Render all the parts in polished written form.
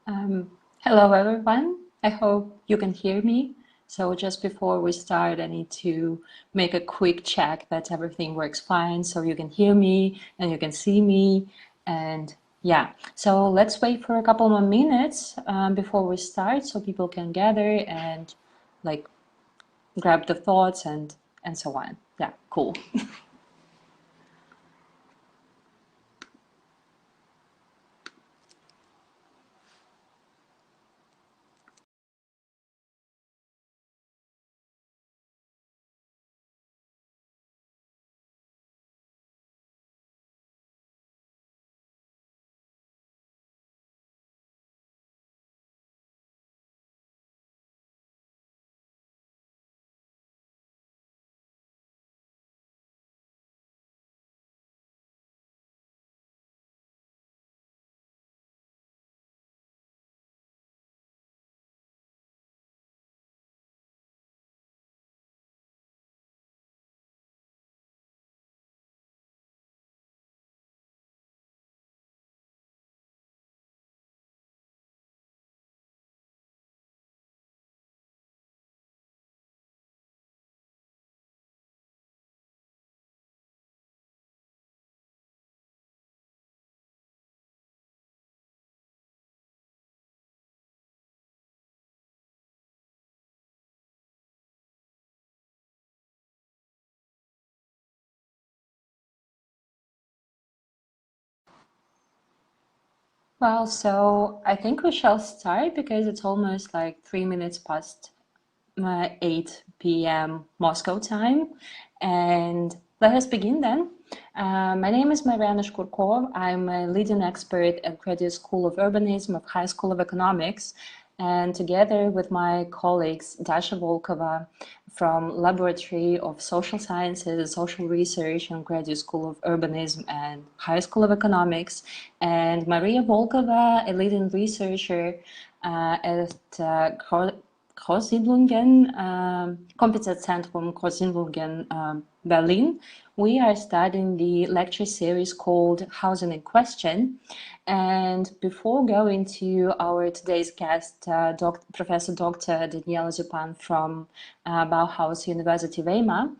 Um, Hello, everyone. I hope you can hear me. So just before we start, I need to make a quick check that everything works fine so you can hear me and you can see me. And yeah, so let's wait for a couple more minutes before we start so people can gather and like grab the thoughts and so on. Yeah, cool. Well, so I think we shall start because it's almost like 3 minutes past 8 p.m. Moscow time. And let us begin then. My name is Mariana Shkurkov. I'm a leading expert at Graduate School of Urbanism of High School of Economics. And together with my colleagues, Dasha Volkova from Laboratory of Social Sciences and Social Research and Graduate School of Urbanism and High School of Economics, and Maria Volkova, a leading researcher at Großsiedlungen, Kompetenzzentrum Großsiedlungen, Berlin. We are studying the lecture series called Housing in Question. And before going to our today's guest, Professor Dr. Daniela Zupan from Bauhaus-Universität Weimar,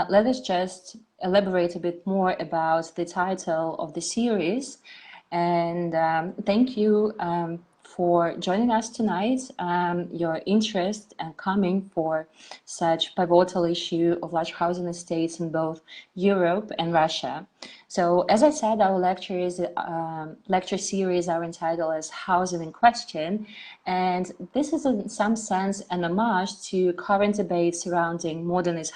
let us just elaborate a bit more about the title of the series. And thank you for joining us tonight, your interest and coming for such pivotal issue of large housing estates in both Europe and Russia. So, as I said, our lecture series are entitled as Housing in Question, and this is in some sense an homage to current debate surrounding modernist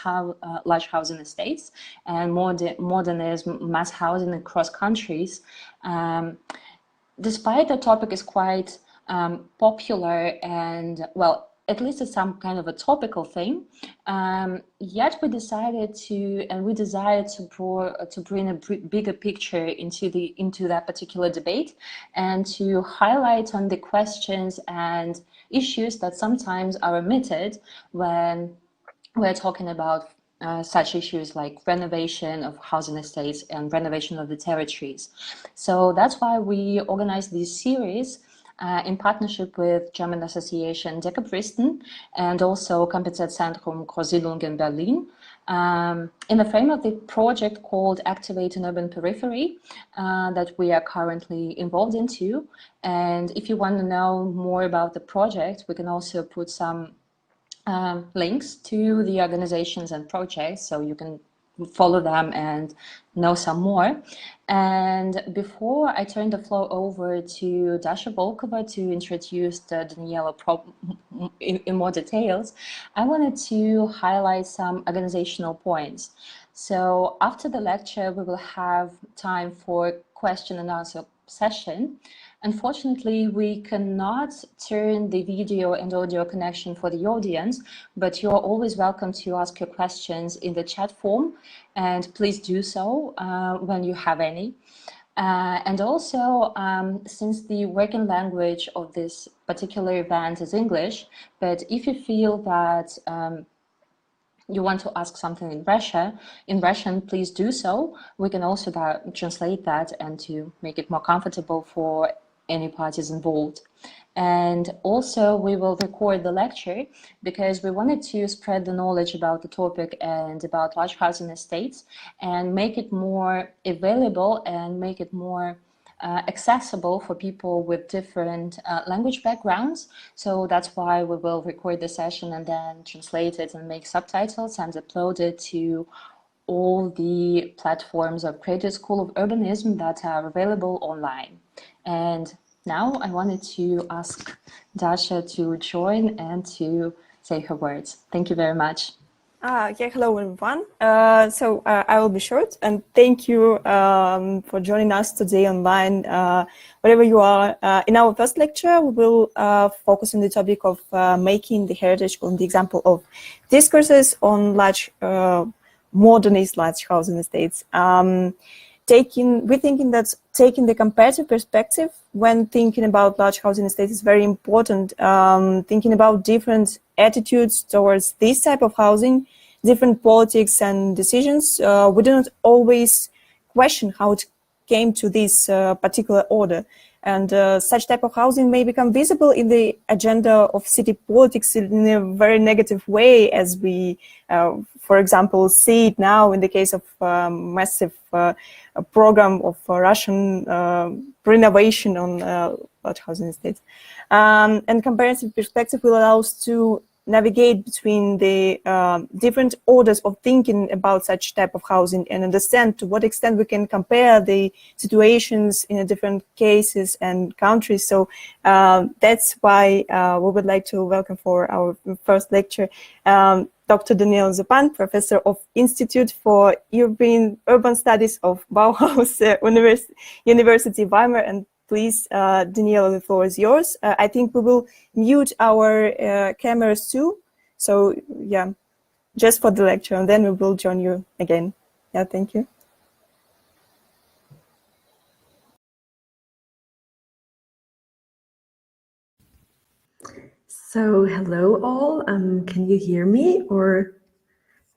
large housing estates and modernism mass housing across countries. Despite the topic is quite popular and, well, at least it's some kind of a topical thing, yet we decided to, and we desired to bring a bigger picture into that particular debate and to highlight on the questions and issues that sometimes are omitted when we're talking about such issues like renovation of housing estates and renovation of the territories. So that's why we organized this series in partnership with German Association Dekabristen and also Kompetenzzentrum Großsiedlung in Berlin. In the frame of the project called Activate an Urban Periphery that we are currently involved into. And if you want to know more about the project, we can also put some links to the organizations and projects so you can follow them and know some more. And before I turn the floor over to Dasha Volkova to introduce the Daniela in more details, I wanted to highlight some organizational points. So after the lecture, we will have time for question and answer session. Unfortunately, we cannot turn the video and audio connection for the audience, but you're always welcome to ask your questions in the chat form, and please do so when you have any. And also, since the working language of this particular event is English, but if you feel that you want to ask something in Russian, please do so. We can also translate that and to make it more comfortable for any parties involved. And also we will record the lecture because we wanted to spread the knowledge about the topic and about large housing estates and make it more available and make it more accessible for people with different language backgrounds. So that's why we will record the session and then translate it and make subtitles and upload it to all the platforms of Graduate School of Urbanism that are available online. And now I wanted to ask Dasha to join and to say her words. Thank you very much. Yeah, hello everyone. I will be short, and thank you for joining us today online, wherever you are. In our first lecture, we will focus on the topic of making the heritage on the example of discourses on large, modernist large housing estates. We're thinking that taking the comparative perspective when thinking about large housing estates is very important. Thinking about different attitudes towards this type of housing, different politics and decisions. We do not always question how it came to this particular order. And such type of housing may become visible in the agenda of city politics in a very negative way, as we, for example, see it now in the case of massive program of Russian renovation on large housing estates. And comparative perspective will allow us to navigate between the different orders of thinking about such type of housing and understand to what extent we can compare the situations in different cases and countries. So that's why we would like to welcome for our first lecture Dr. Daniela Zupan, Professor of Institute for Urban Studies of Bauhaus-Universität Weimar. And please, Daniela, the floor is yours. I think we will mute our cameras too. So yeah, just for the lecture, and then we will join you again. Yeah, thank you. So hello all, can you hear me or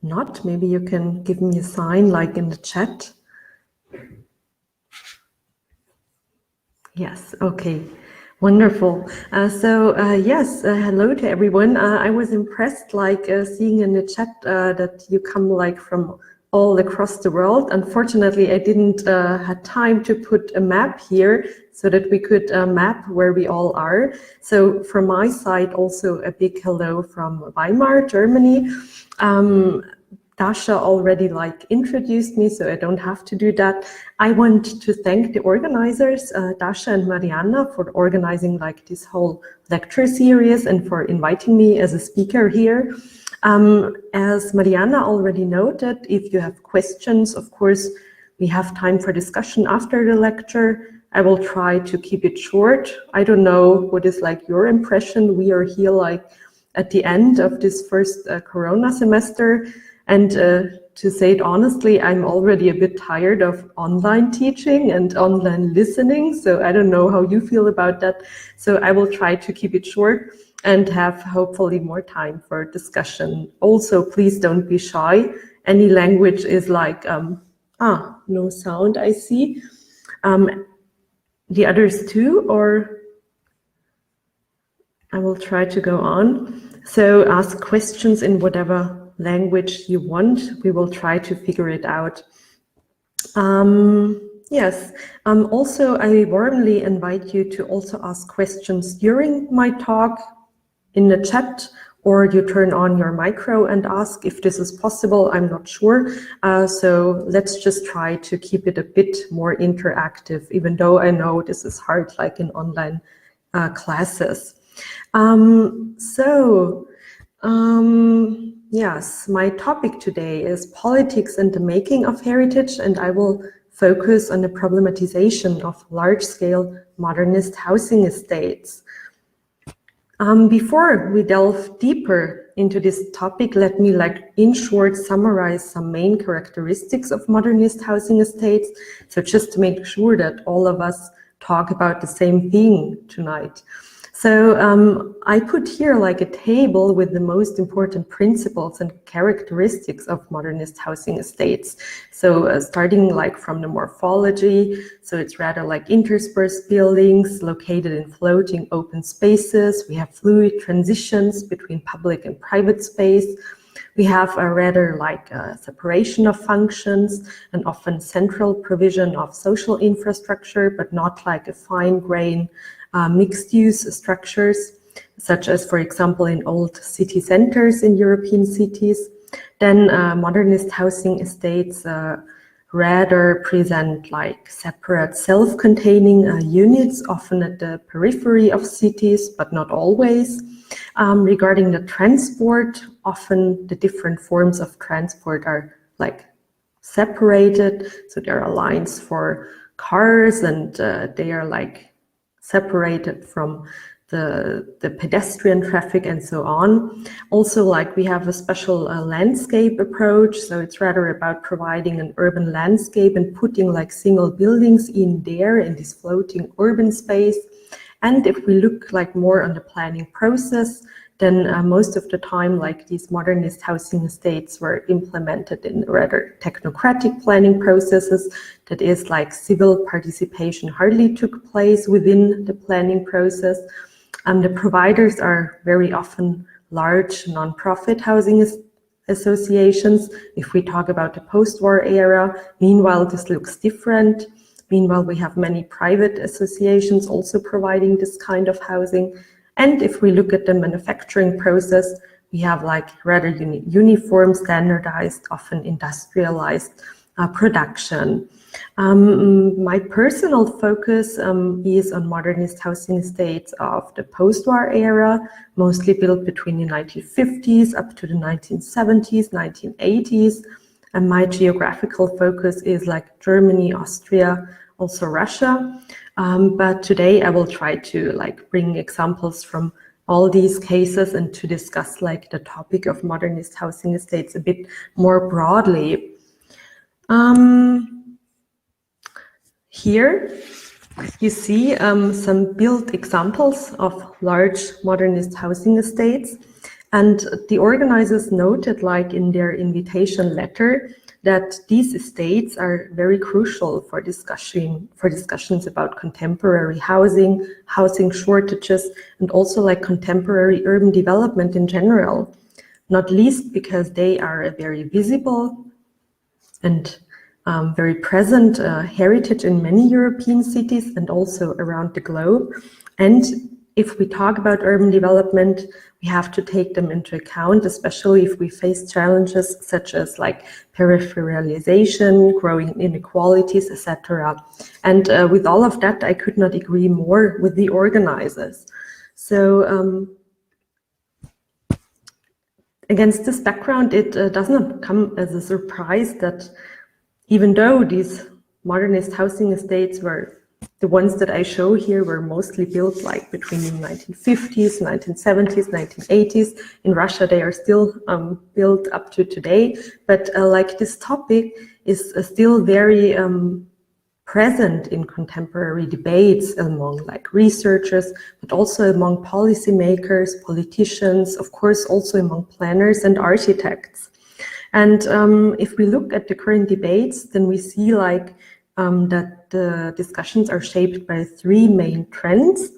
not? Maybe you can give me a sign like in the chat. Yes, okay, wonderful. Yes, hello to everyone. I was impressed seeing in the chat that you come from all across the world. Unfortunately, I didn't have time to put a map here so that we could map where we all are. So from my side, also a big hello from Weimar, Germany. Dasha already introduced me, so I don't have to do that. I want to thank the organizers, Dasha and Mariana, for organizing this whole lecture series and for inviting me as a speaker here. As Mariana already noted, if you have questions, of course, we have time for discussion after the lecture. I will try to keep it short. I don't know what is your impression. We are here at the end of this first Corona semester. And to say it honestly, I'm already a bit tired of online teaching and online listening. So I don't know how you feel about that. So I will try to keep it short and have hopefully more time for discussion. Also, please don't be shy. Any language is no sound, I see. The others too, or I will try to go on. So ask questions in whatever language you want. We will try to figure it out. Yes. Also, I warmly invite you to also ask questions during my talk in the chat, or you turn on your micro and ask if this is possible. I'm not sure. So let's just try to keep it a bit more interactive, even though I know this is hard, in online classes. Yes, my topic today is politics and the making of heritage, and I will focus on the problematization of large-scale modernist housing estates. Before we delve deeper into this topic, let me in short summarize some main characteristics of modernist housing estates. So just to make sure that all of us talk about the same thing tonight. So I put here like a table with the most important principles and characteristics of modernist housing estates. So starting like from the morphology, so it's rather like interspersed buildings located in floating open spaces. We have fluid transitions between public and private space. We have a rather like a separation of functions and often central provision of social infrastructure, but not like a fine-grained mixed-use structures, such as, for example, in old city centers in European cities. Then modernist housing estates rather present like separate self-containing units, often at the periphery of cities, but not always. Regarding the transport, often the different forms of transport are like separated. So there are lines for cars and they are like separated from the pedestrian traffic and so on. Also, like we have a special landscape approach. So it's rather about providing an urban landscape and putting like single buildings in there in this floating urban space. And if we look like more on the planning process, then most of the time, like these modernist housing estates were implemented in rather technocratic planning processes. That is, like civil participation hardly took place within the planning process. The providers are very often large non-profit housing associations. If we talk about the post-war era, meanwhile, this looks different. Meanwhile, we have many private associations also providing this kind of housing. And if we look at the manufacturing process, we have like rather uniform, standardized, often industrialized production. My personal focus is on modernist housing estates of the post-war era, mostly built between the 1950s up to the 1970s, 1980s. And my geographical focus is like Germany, Austria, also Russia. But today I will try to like bring examples from all these cases and to discuss like the topic of modernist housing estates a bit more broadly. Here you see some built examples of large modernist housing estates. And the organizers noted, like in their invitation letter, that these estates are very crucial for discussions about contemporary housing, housing shortages, and also like contemporary urban development in general, not least because they are a very visible and very present heritage in many European cities and also around the globe. And if we talk about urban development, we have to take them into account, especially if we face challenges such as like peripheralization, growing inequalities, etc. And with all of that, I could not agree more with the organizers. So against this background, it does not come as a surprise that even though these modernist housing estates were the ones that I show here were mostly built like between the 1950s, 1970s, 1980s. In Russia, they are still built up to today. But like this topic is still very present in contemporary debates among like researchers, but also among policymakers, politicians, of course, also among planners and architects. And if we look at the current debates, then we see like that the discussions are shaped by three main trends.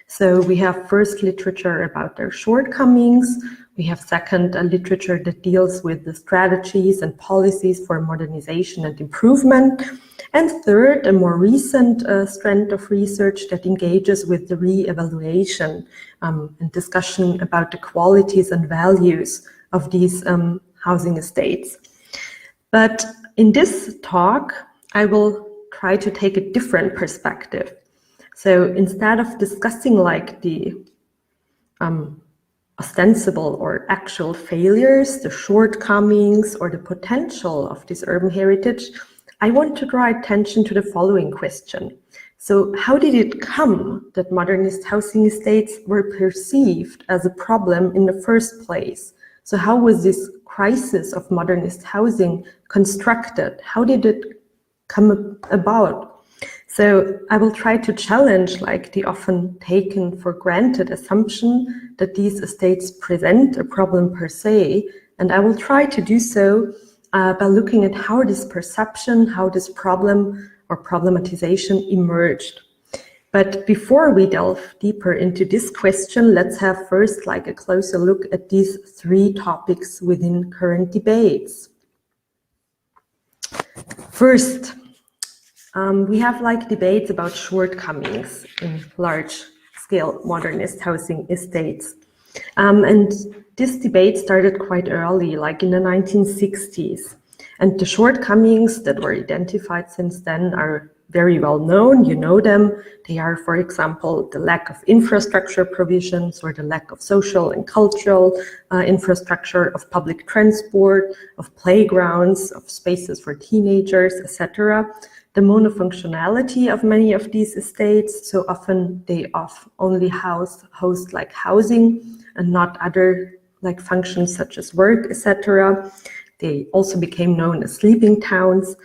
So we have first literature about their shortcomings. We have second a literature that deals with the strategies and policies for modernization and improvement. And third, a more recent strand of research that engages with the re-evaluation and discussion about the qualities and values of these housing estates. But in this talk, I will try to take a different perspective. So instead of discussing like the ostensible or actual failures, the shortcomings, or the potential of this urban heritage, I want to draw attention to the following question. So how did it come that modernist housing estates were perceived as a problem in the first place? So how was this crisis of modernist housing constructed? How did it come about? So I will try to challenge like the often taken for granted assumption that these estates present a problem per se, and I will try to do so by looking at how this perception, how this problem or problematization emerged. But before we delve deeper into this question, let's have first like a closer look at these three topics within current debates. First, we have like debates about shortcomings in large-scale modernist housing estates. And this debate started quite early, like in the 1960s. And the shortcomings that were identified since then are very well known. You know them. They are, for example, the lack of infrastructure provisions or the lack of social and cultural infrastructure, of public transport, of playgrounds, of spaces for teenagers, etc. The monofunctionality of many of these estates, so often they only host like housing and not other like functions such as work, etc. They also became known as sleeping towns.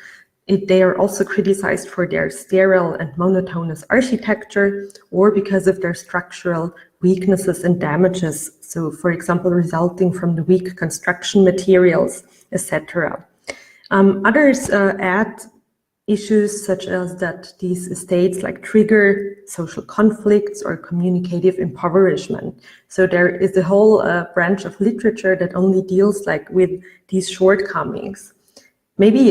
They are also criticized for their sterile and monotonous architecture or because of their structural weaknesses and damages. So, for example, resulting from the weak construction materials, etc. Others add issues such as that these estates like trigger social conflicts or communicative impoverishment. So there is a whole branch of literature that only deals like with these shortcomings. Maybe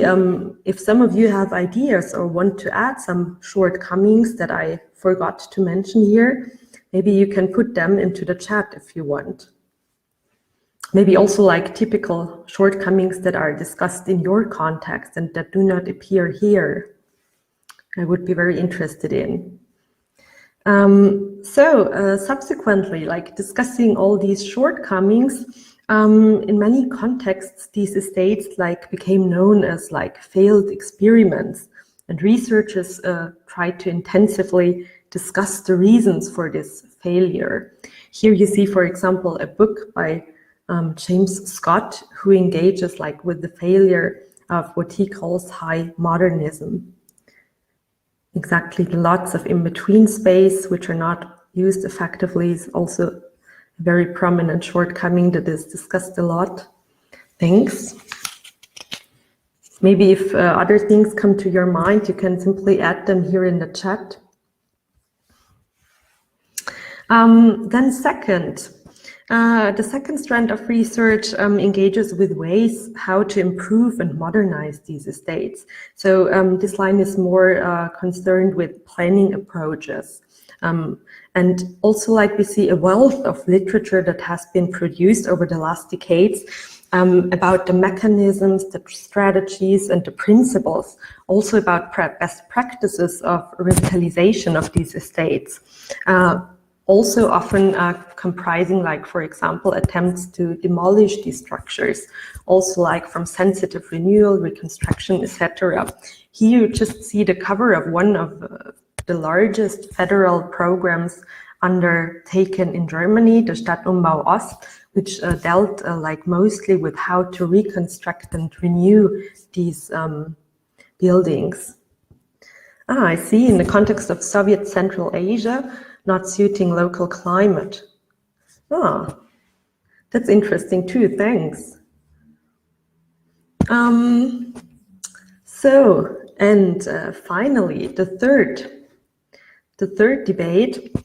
if some of you have ideas or want to add some shortcomings that I forgot to mention here, maybe you can put them into the chat if you want. Maybe also like typical shortcomings that are discussed in your context and that do not appear here. I would be very interested in. Subsequently, like discussing all these shortcomings, in many contexts, these estates like became known as like failed experiments, and researchers tried to intensively discuss the reasons for this failure. Here you see, for example, a book by James Scott, who engages like with the failure of what he calls high modernism. Exactly, the lots of in-between space which are not used effectively is also a very prominent shortcoming that is discussed a lot. Thanks. Maybe if other things come to your mind, you can simply add them here in the chat. Then second, the second strand of research engages with ways how to improve and modernize these estates. So this line is more concerned with planning approaches. And also, like, we see a wealth of literature that has been produced over the last decades about the mechanisms, the strategies, and the principles, also about best practices of revitalization of these estates. Also often comprising, like, for example, attempts to demolish these structures, also like from sensitive renewal, reconstruction, etc. Here you just see the cover of one of the largest federal programs undertaken in Germany, the Stadtumbau Ost, which dealt like mostly with how to reconstruct and renew these buildings. I see, in the context of Soviet Central Asia, not suiting local climate. That's interesting too, thanks. Finally, the third debate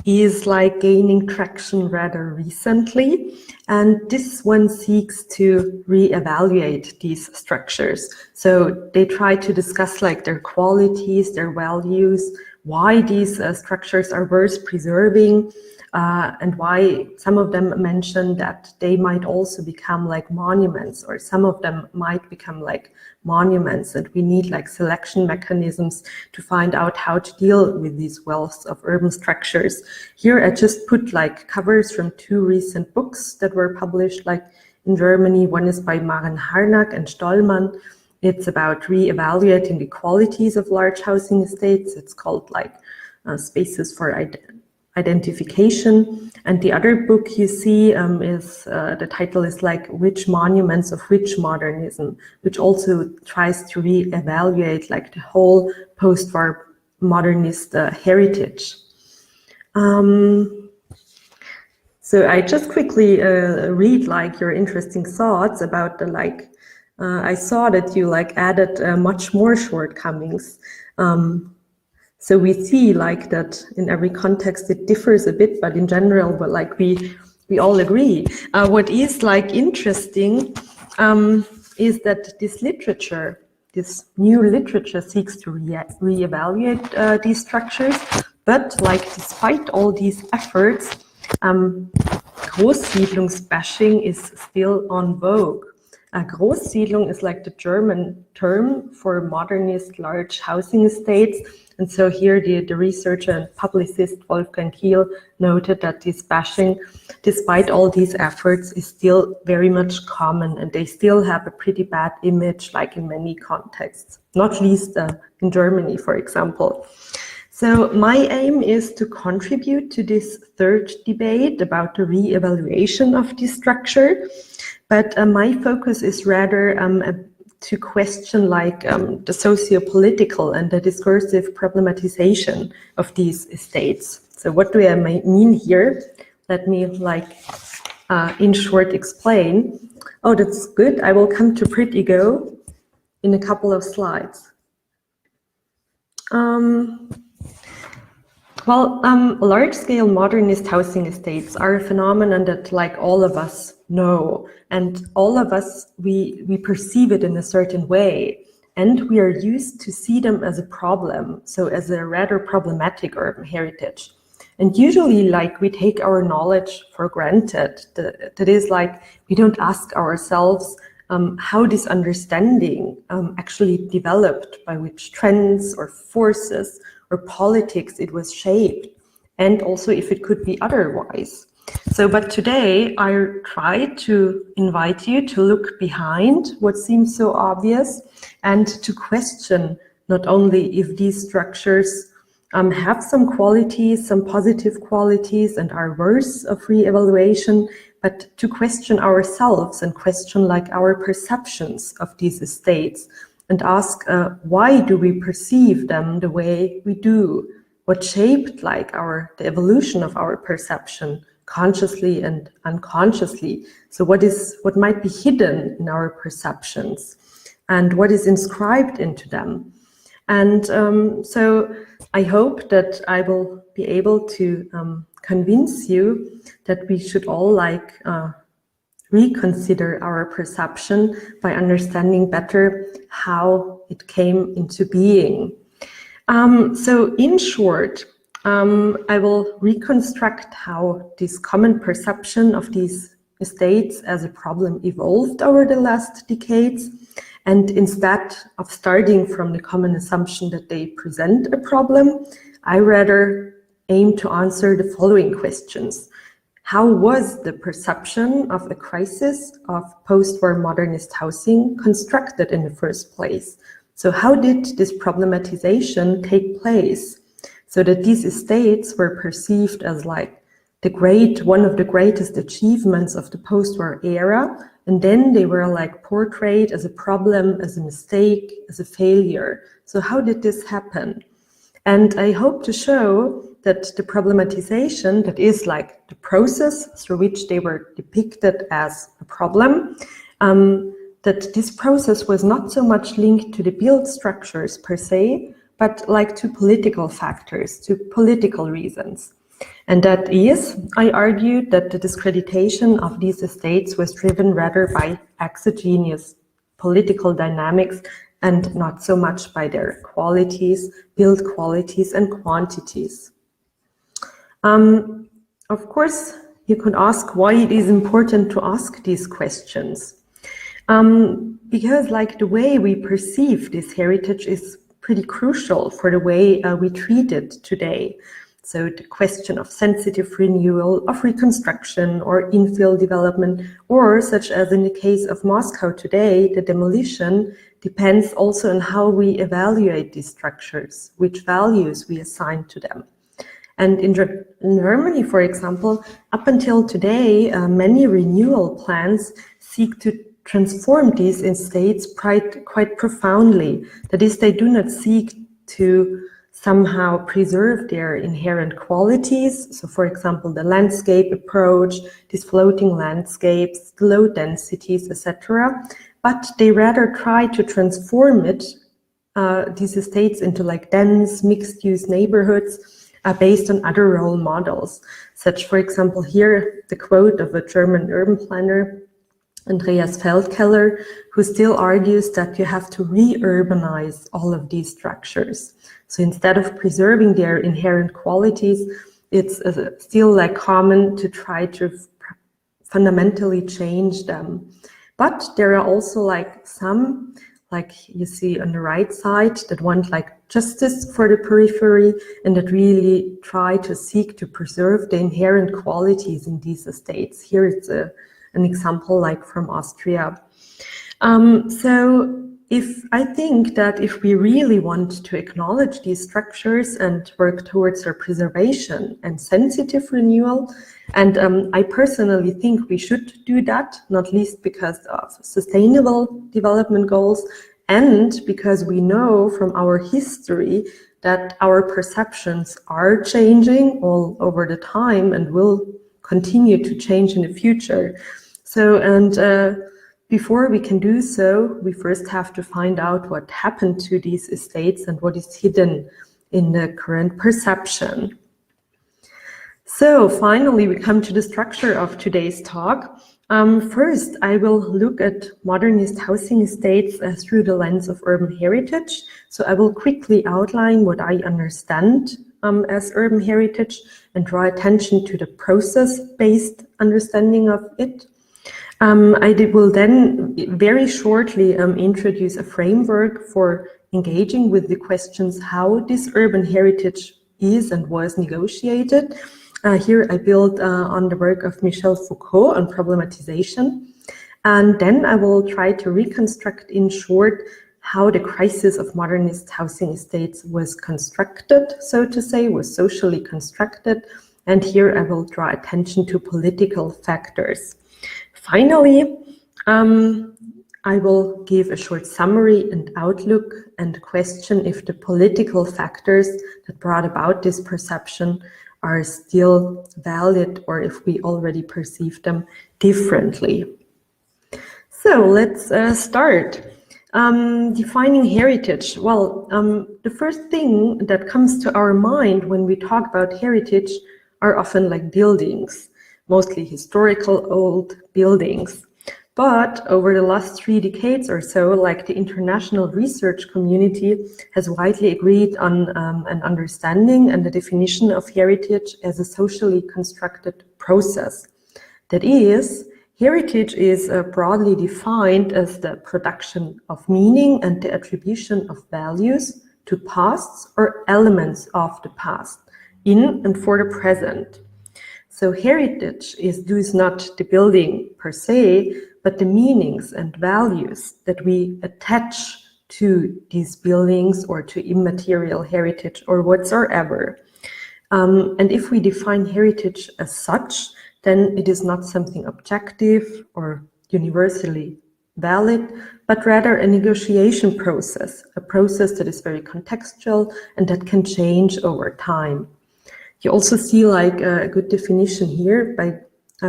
is like gaining traction rather recently, and this one seeks to reevaluate these structures. So they try to discuss like their qualities, their values, why these structures are worth preserving, and why some of them mention that they might also become like monuments, or some of them might become like monuments, and we need like selection mechanisms to find out how to deal with these wealths of urban structures. Here I just put like covers from two recent books that were published like in Germany. One is by Maren Harnack and Stollmann. It's about re-evaluating the qualities of large housing estates. It's called like Spaces for identification. And the other book you see is, the title is like Which Monuments of Which Modernism, which also tries to re-evaluate like the whole post-war modernist heritage. So I just quickly read like your interesting thoughts about the like, I saw that you like added much more shortcomings. So we see like that in every context it differs a bit, but in general, but like we all agree. What is like interesting is that this literature, this new literature, seeks to re-evaluate these structures, but like despite all these efforts, Großsiedlungsbashing is still en vogue. Großsiedlung is like the German term for modernist large housing estates. And so here the researcher and publicist Wolfgang Kiel noted that this bashing, despite all these efforts, is still very much common, and they still have a pretty bad image, like in many contexts, not least in Germany, for example. So my aim is to contribute to this third debate about the re-evaluation of this structure, but my focus is rather to question like the socio-political and the discursive problematization of these estates. So what do I mean here? Let me like in short explain. Oh, that's good. I will come to pretty go in a couple of slides. Large-scale modernist housing estates are a phenomenon that, like, all of us know, and all of us, we perceive it in a certain way, and we are used to see them as a problem, so as a rather problematic urban heritage. And usually, like, we take our knowledge for granted. That is, like, we don't ask ourselves how this understanding actually developed, by which trends or forces or politics it was shaped, and also if it could be otherwise. So, but today I try to invite you to look behind what seems so obvious and to question not only if these structures have some qualities, some positive qualities, and are worth of re-evaluation, but to question ourselves and question like our perceptions of these estates, and ask why do we perceive them the way we do? What shaped like the evolution of our perception, consciously and unconsciously? So what might be hidden in our perceptions, and what is inscribed into them? And so I hope that I will be able to convince you that we should all like reconsider our perception by understanding better how it came into being. So in short, I will reconstruct how this common perception of these estates as a problem evolved over the last decades. And instead of starting from the common assumption that they present a problem, I rather aim to answer the following questions. How was the perception of a crisis of post-war modernist housing constructed in the first place? So how did this problematization take place so that these estates were perceived as like one of the greatest achievements of the post-war era, and then they were like portrayed as a problem, as a mistake, as a failure? So how did this happen? And I hope to show that the problematization, that is like the process through which they were depicted as a problem, that this process was not so much linked to the built structures per se, but like to political factors, to political reasons. And that is, I argued that the discreditation of these estates was driven rather by exogenous political dynamics and not so much by their qualities, build qualities and quantities. Of course, you could ask why it is important to ask these questions. Because like the way we perceive this heritage is pretty crucial for the way we treat it today. So the question of sensitive renewal, of reconstruction or infill development, or such as in the case of Moscow today, the demolition, depends also on how we evaluate these structures, which values we assign to them. And in Germany, for example, up until today, many renewal plans seek to transform these estates quite profoundly. That is, they do not seek to somehow preserve their inherent qualities. So, for example, the landscape approach, these floating landscapes, low densities, etc. But they rather try to transform it, these estates, into like dense, mixed-use neighborhoods based on other role models. Such, for example, here the quote of a German urban planner, Andreas Feldkeller, who still argues that you have to re-urbanize all of these structures. So instead of preserving their inherent qualities, it's still like common to try to fundamentally change them. But there are also like some, like you see on the right side, that want like justice for the periphery and that really try to seek to preserve the inherent qualities in these estates. Here it's an example like from Austria. So I think that if we really want to acknowledge these structures and work towards their preservation and sensitive renewal, and I personally think we should do that, not least because of sustainable development goals and because we know from our history that our perceptions are changing all over the time and will continue to change in the future. So, and before we can do so, we first have to find out what happened to these estates and what is hidden in the current perception. So finally, we come to the structure of today's talk. First, I will look at modernist housing estates through the lens of urban heritage. So I will quickly outline what I understand as urban heritage and draw attention to the process-based understanding of it. I will then very shortly introduce a framework for engaging with the questions how this urban heritage is and was negotiated. Here I build on the work of Michel Foucault on problematization. And then I will try to reconstruct in short how the crisis of modernist housing estates was constructed, so to say, was socially constructed. And here I will draw attention to political factors. Finally, I will give a short summary and outlook and question if the political factors that brought about this perception are still valid or if we already perceive them differently. So let's start. Defining heritage. Well, the first thing that comes to our mind when we talk about heritage are often like buildings, mostly historical old buildings. But over the last 3 decades or so, like the international research community has widely agreed on an understanding and the definition of heritage as a socially constructed process. That is, heritage is broadly defined as the production of meaning and the attribution of values to pasts or elements of the past in and for the present. So heritage is not the building per se, but the meanings and values that we attach to these buildings or to immaterial heritage or whatsoever. And if we define heritage as such, then it is not something objective or universally valid, but rather a negotiation process, a process that is very contextual and that can change over time. You also see like a good definition here by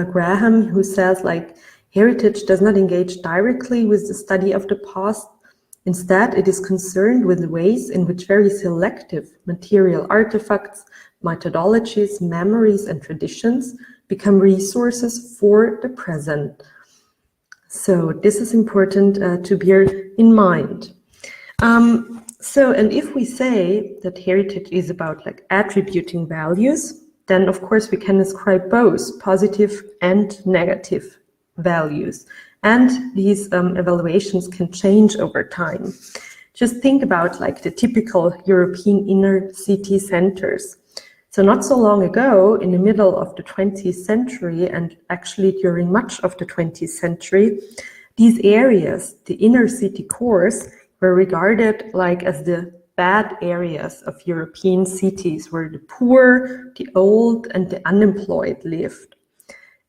Graham, who says like heritage does not engage directly with the study of the past. Instead, it is concerned with the ways in which very selective material artifacts, methodologies, memories, and traditions become resources for the present. So this is important to bear in mind. And if we say that heritage is about like attributing values, then of course we can ascribe both positive and negative values. And these evaluations can change over time. Just think about like the typical European inner city centers. So not so long ago, in the middle of the 20th century, and actually during much of the 20th century, these areas, the inner city cores, were regarded like as the bad areas of European cities where the poor, the old, and the unemployed lived.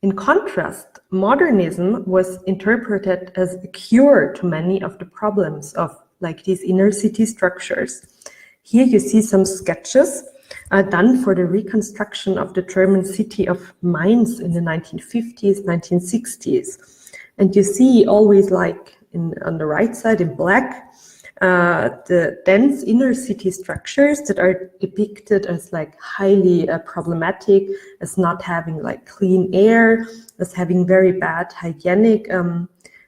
In contrast, modernism was interpreted as a cure to many of the problems of like these inner city structures. Here you see some sketches done for the reconstruction of the German city of Mainz in the 1950s, 1960s. And you see always like on the right side in black, the dense inner city structures that are depicted as like highly problematic, as not having like clean air, as having very bad hygienic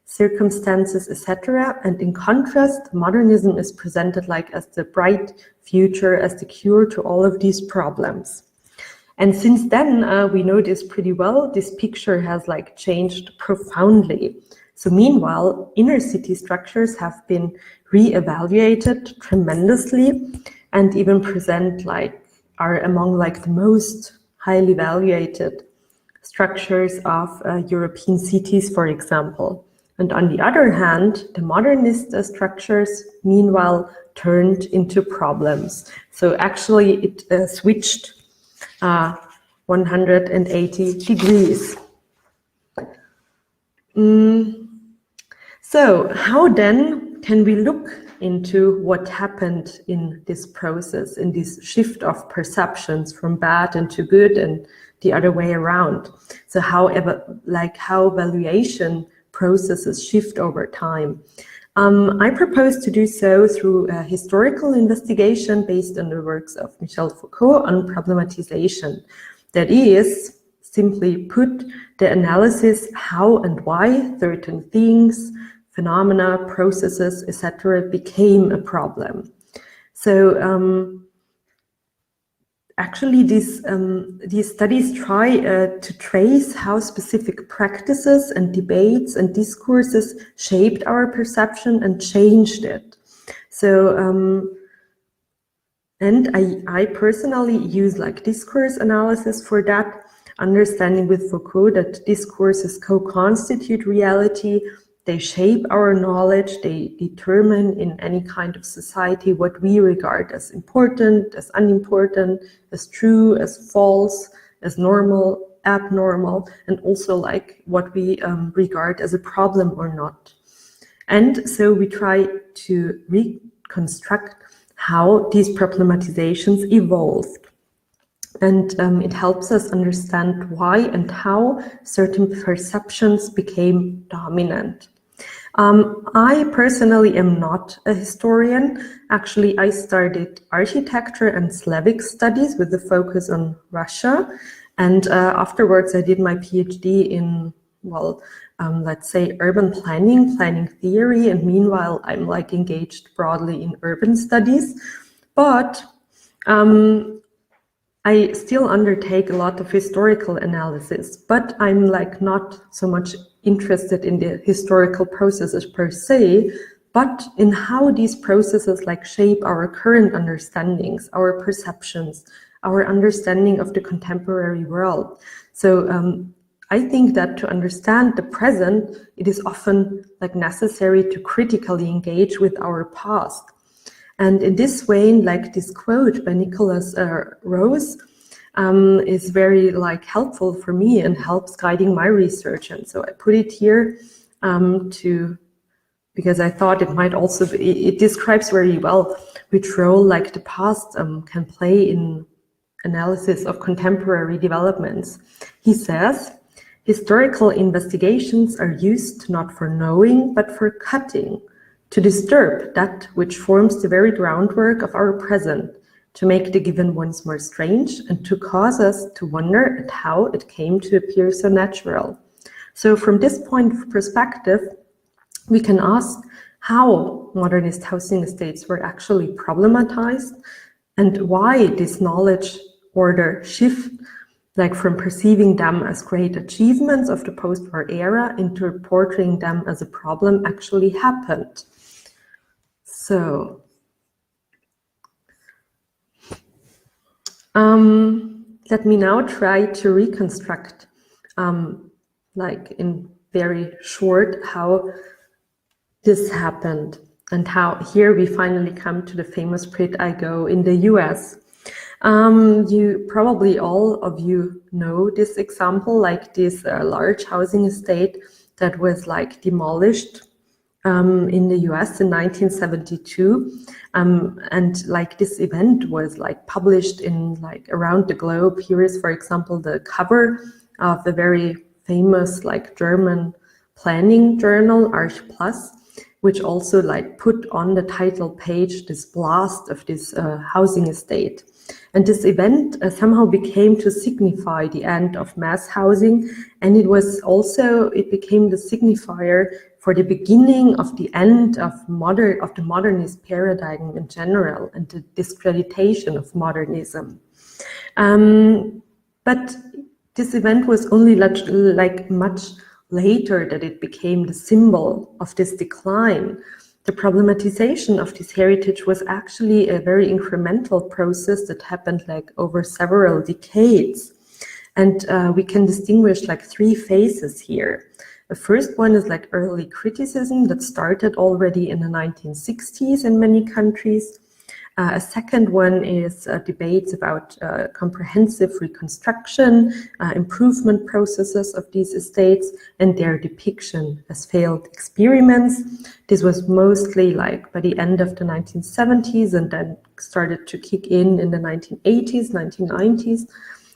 circumstances, etc. And in contrast, modernism is presented like as the bright future, as the cure to all of these problems. And since then, we know this pretty well, this picture has like changed profoundly. So meanwhile, inner city structures have been re-evaluated tremendously and even present like, are among like the most highly evaluated structures of European cities, for example. And on the other hand, the modernist structures, meanwhile, turned into problems. So actually it switched 180 degrees. So how then can we look into what happened in this process, in this shift of perceptions from bad into good and the other way around? So how valuation processes shift over time. I propose to do so through a historical investigation based on the works of Michel Foucault on problematization. That is, simply put, the analysis how and why certain things, phenomena, processes, etc. became a problem. So actually these studies try to trace how specific practices and debates and discourses shaped our perception and changed it. So and I personally use like discourse analysis for that, understanding with Foucault that discourses co-constitute reality. They shape our knowledge, they determine in any kind of society what we regard as important, as unimportant, as true, as false, as normal, abnormal, and also like what we regard as a problem or not. And so we try to reconstruct how these problematizations evolved. And it helps us understand why and how certain perceptions became dominant. I personally am not a historian. Actually, I studied architecture and Slavic studies with the focus on Russia. And afterwards, I did my PhD in, well, let's say urban planning theory. And meanwhile, I'm like engaged broadly in urban studies. But I still undertake a lot of historical analysis, but I'm like not so much interested in the historical processes per se, but in how these processes like shape our current understandings, our perceptions, our understanding of the contemporary world. So I think that to understand the present, it is often like necessary to critically engage with our past. And in this way, like this quote by Nicholas Rose is very like helpful for me and helps guiding my research. And so I put it here because I thought it might also be, it describes very well which role like the past can play in analysis of contemporary developments. He says, historical investigations are used not for knowing, but for cutting, to disturb that which forms the very groundwork of our present, to make the given ones more strange, and to cause us to wonder at how it came to appear so natural. So from this point of perspective, we can ask how modernist housing estates were actually problematized and why this knowledge order shift, like from perceiving them as great achievements of the post-war era into portraying them as a problem, actually happened. So, let me now try to reconstruct, like in very short, how this happened. And how here we finally come to the famous Pret I Go in the US. You probably all of you know this example, like this large housing estate that was like demolished in the US in 1972. And like this event was like published in like around the globe. Here is, for example, the cover of the very famous like German planning journal, Arch Plus, which also like put on the title page this blast of this housing estate. And this event somehow became to signify the end of mass housing, and it became the signifier for the beginning of the end of the modernist paradigm in general and the discreditation of modernism. But this event was only like much later that it became the symbol of this decline. The problematization of this heritage was actually a very incremental process that happened like over several decades. And we can distinguish like three phases here. The first one is like early criticism that started already in the 1960s in many countries. A second one is debates about comprehensive reconstruction, improvement processes of these estates, and their depiction as failed experiments. This was mostly like by the end of the 1970s and then started to kick in the 1980s, 1990s.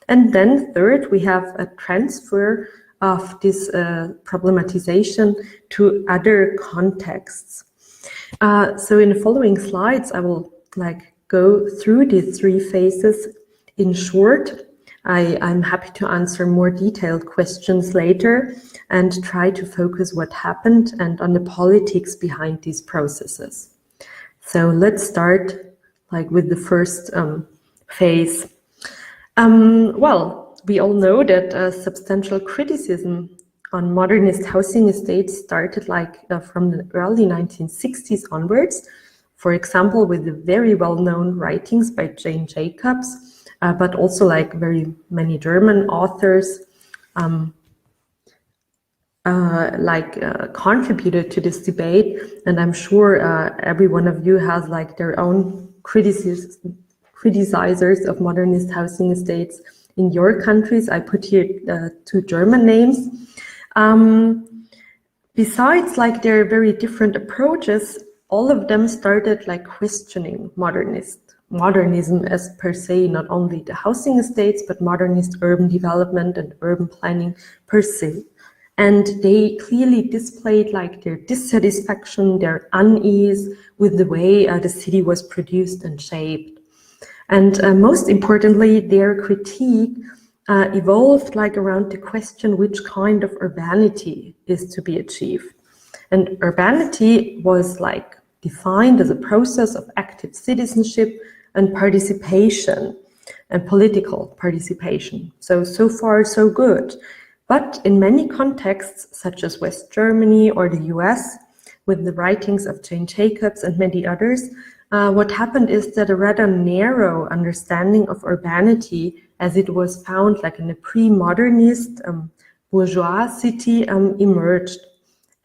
And then third, we have a transfer of this problematization to other contexts. So in the following slides, I will like go through these three phases in short. I'm happy to answer more detailed questions later and try to focus what happened and on the politics behind these processes. So let's start like with the first phase. Well, we all know that substantial criticism on modernist housing estates started like from the early 1960s onwards. For example, with the very well-known writings by Jane Jacobs, but also like very many German authors contributed to this debate. And I'm sure every one of you has like their own criticizers of modernist housing estates in your countries. I put here two German names. Besides like their very different approaches, all of them started like questioning modernism as per se, not only the housing estates, but modernist urban development and urban planning per se. And they clearly displayed like their dissatisfaction, their unease with the way the city was produced and shaped. And most importantly, their critique evolved like around the question which kind of urbanity is to be achieved. And urbanity was like defined as a process of active citizenship and participation and political participation. So far, so good. But in many contexts, such as West Germany or the US, with the writings of Jane Jacobs and many others, what happened is that a rather narrow understanding of urbanity as it was found like in a pre-modernist bourgeois city emerged.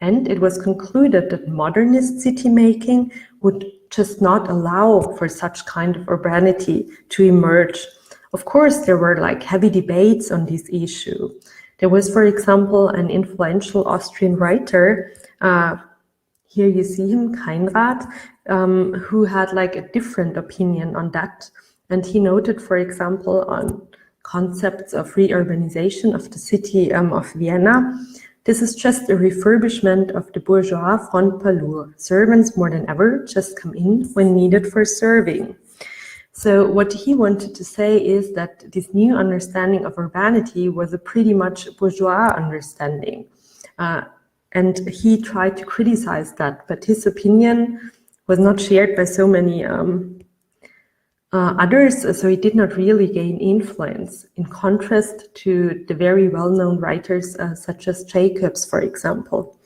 And it was concluded that modernist city making would just not allow for such kind of urbanity to emerge. Of course, there were like heavy debates on this issue. There was, for example, an influential Austrian writer, here you see him, Keinrad, who had like a different opinion on that. And he noted, for example, on concepts of reurbanization of the city of Vienna. This is just a refurbishment of the bourgeois front parlour. Servants more than ever just come in when needed for serving. So what he wanted to say is that this new understanding of urbanity was a pretty much bourgeois understanding. And he tried to criticize that, but his opinion was not shared by so many others, so he did not really gain influence, in contrast to the very well-known writers such as Jacobs, for example.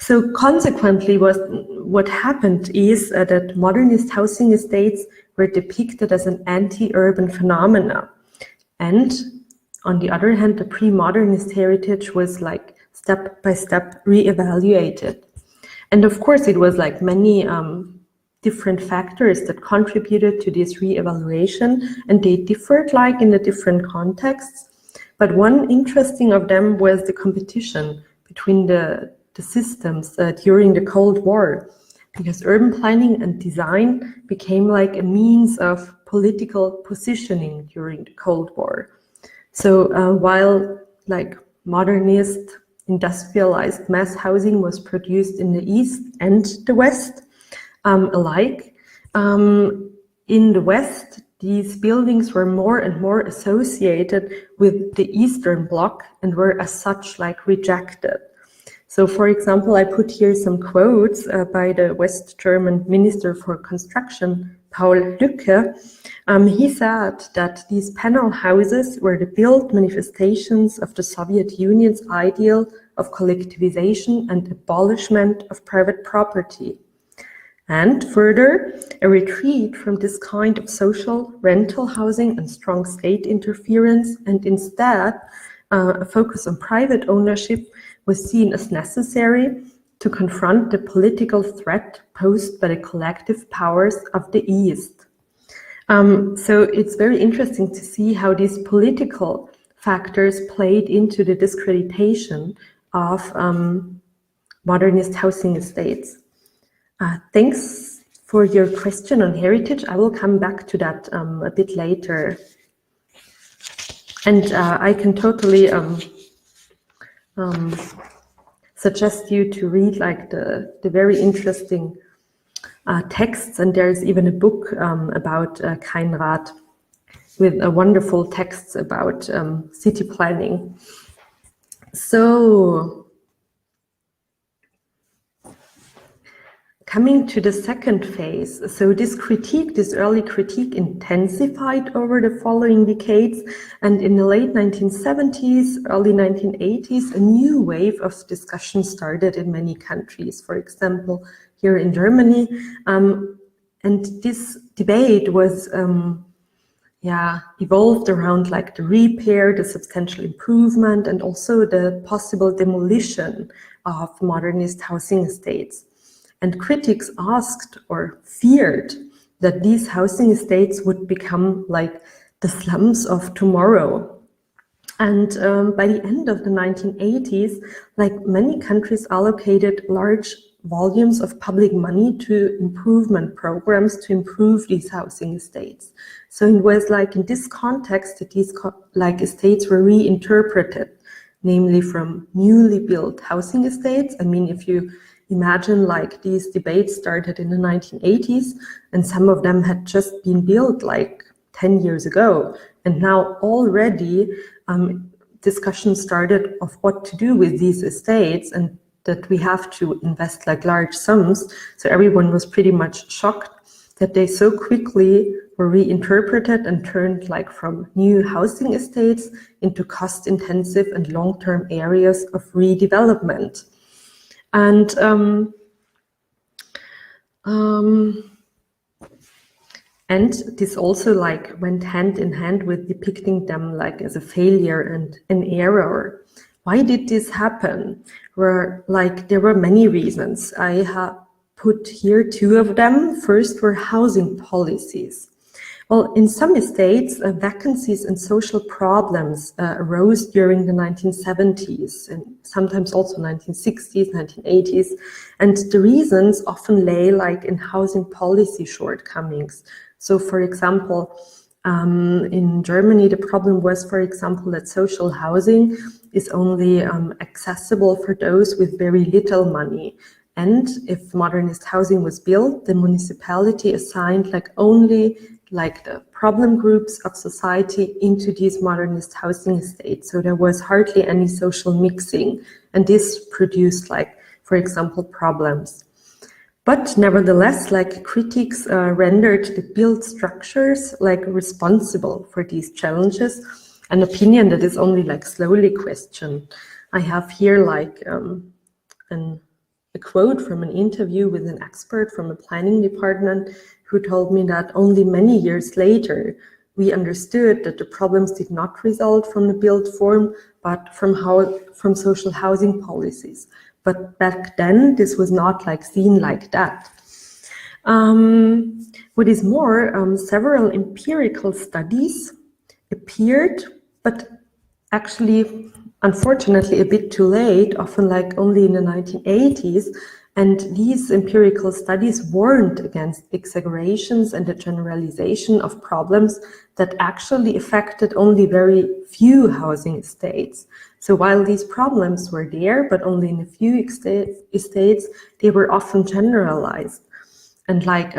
So consequently, what happened is that modernist housing estates were depicted as an anti-urban phenomena. And on the other hand, the pre-modernist heritage was like step by step re-evaluated. And of course, it was like many different factors that contributed to this re-evaluation, and they differed like in the different contexts. But one interesting of them was the competition between the systems during the Cold War, because urban planning and design became like a means of political positioning during the Cold War. So while like modernist, industrialized mass housing was produced in the East and the West alike, in the West, these buildings were more and more associated with the Eastern Bloc and were as such like rejected. So for example, I put here some quotes by the West German Minister for Construction, Paul Lücke. He said that these panel houses were the built manifestations of the Soviet Union's ideal of collectivization and abolishment of private property. And further, a retreat from this kind of social rental housing and strong state interference, and instead a focus on private ownership was seen as necessary to confront the political threat posed by the collective powers of the East. So it's very interesting to see how these political factors played into the discreditation of modernist housing estates. Thanks for your question on heritage. I will come back to that a bit later. And I can totally suggest you to read like the very interesting texts, and there's even a book about Kein Rat with wonderful texts about city planning. So coming to the second phase, so this early critique intensified over the following decades, and in the late 1970s, early 1980s, a new wave of discussion started in many countries, for example, here in Germany, and this debate was evolved around like the repair, the substantial improvement, and also the possible demolition of modernist housing estates. And critics asked or feared that these housing estates would become like the slums of tomorrow. And by the end of the 1980s, like many countries allocated large volumes of public money to improvement programs to improve these housing estates. So it was like in this context that these estates were reinterpreted, namely from newly built housing estates. I mean, if you imagine like these debates started in the 1980s, and some of them had just been built like 10 years ago. And now already discussions started of what to do with these estates, and that we have to invest like large sums. So everyone was pretty much shocked that they so quickly were reinterpreted and turned like from new housing estates into cost-intensive and long-term areas of redevelopment. And this also like went hand in hand with depicting them like as a failure and an error. Why did this happen? There were many reasons. I have put here two of them. First were housing policies. Well, in some estates, vacancies and social problems arose during the 1970s and sometimes also 1960s, 1980s. And the reasons often lay like in housing policy shortcomings. So for example, in Germany, the problem was, for example, that social housing is only accessible for those with very little money. And if modernist housing was built, the municipality assigned like only like the problem groups of society into these modernist housing estates. So there was hardly any social mixing, and this produced like, for example, problems. But nevertheless, like critics rendered the built structures like responsible for these challenges, an opinion that is only like slowly questioned. I have here like a quote from an interview with an expert from a planning department who told me that only many years later, we understood that the problems did not result from the built form, but from social housing policies. but back then this was not like seen like that. What is more, several empirical studies appeared, but actually, unfortunately, a bit too late, often like only in the 1980s. And these empirical studies warned against exaggerations and the generalization of problems that actually affected only very few housing estates. So while these problems were there, but only in a few estates, they were often generalized. And like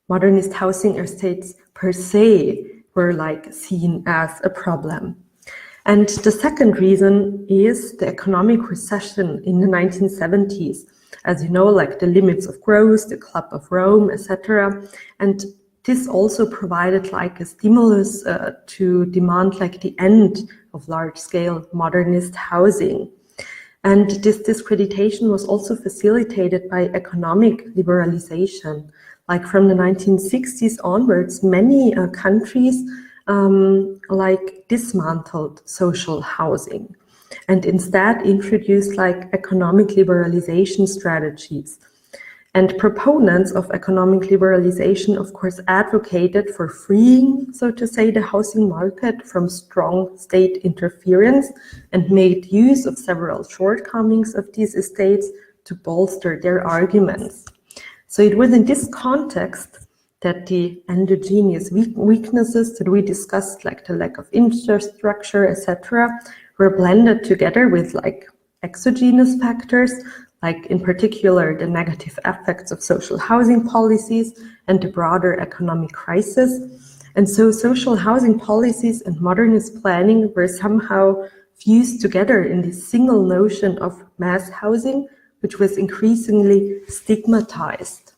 modernist housing estates per se were like seen as a problem. And the second reason is the economic recession in the 1970s. As you know, like the limits of growth, the Club of Rome, etc. And this also provided like a stimulus to demand like the end of large-scale modernist housing. And this discreditation was also facilitated by economic liberalization. Like from the 1960s onwards, many countries like dismantled social housing and instead introduced like economic liberalization strategies. And proponents of economic liberalization, of course, advocated for freeing, so to say, the housing market from strong state interference and made use of several shortcomings of these estates to bolster their arguments. So it was in this context that the endogenous weaknesses that we discussed, like the lack of infrastructure, etc., were blended together with like exogenous factors, like in particular the negative effects of social housing policies and the broader economic crisis. And so social housing policies and modernist planning were somehow fused together in this single notion of mass housing, which was increasingly stigmatized.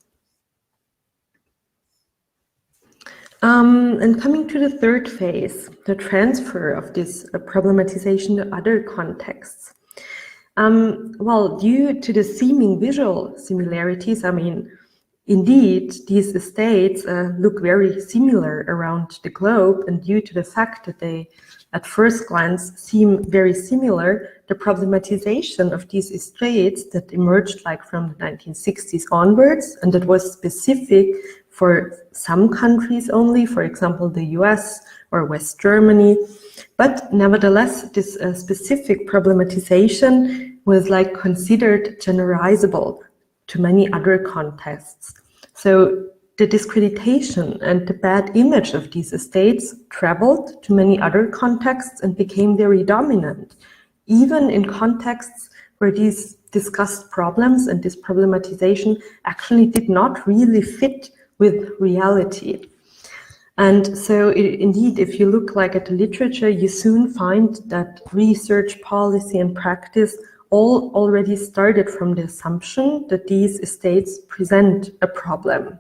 And coming to the third phase, the transfer of this problematization to other contexts. Well, due to the seeming visual similarities, I mean, indeed, these estates look very similar around the globe, and due to the fact that they, at first glance, seem very similar, the problematization of these estates that emerged like from the 1960s onwards, and that was specific for some countries only, for example, the US or West Germany. But nevertheless, this specific problematization was like considered generalizable to many other contexts. So the discreditation and the bad image of these estates traveled to many other contexts and became very dominant, even in contexts where these discussed problems and this problematization actually did not really fit with reality. And so indeed, if you look like at the literature, you soon find that research, policy, and practice all already started from the assumption that these estates present a problem.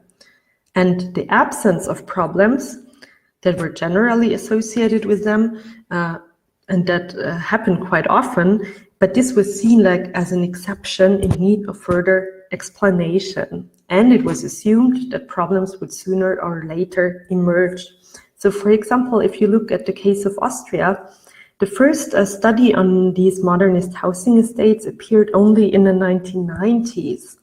And the absence of problems that were generally associated with them, and that happened quite often, but this was seen like as an exception in need of further explanation. And it was assumed that problems would sooner or later emerge. So for example, if you look at the case of Austria, the first study on these modernist housing estates appeared only in the 1990s.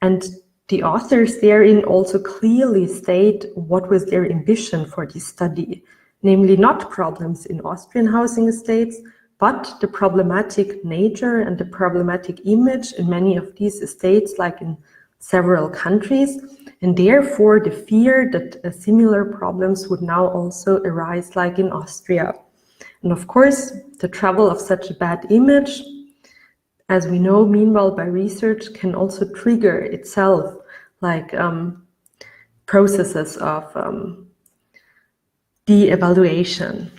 And the authors therein also clearly state what was their ambition for this study, namely not problems in Austrian housing estates, but the problematic nature and the problematic image in many of these estates, like in several countries, and therefore the fear that similar problems would now also arise like in Austria. And of course, the travel of such a bad image, as we know meanwhile by research, can also trigger itself like processes of de-evaluation.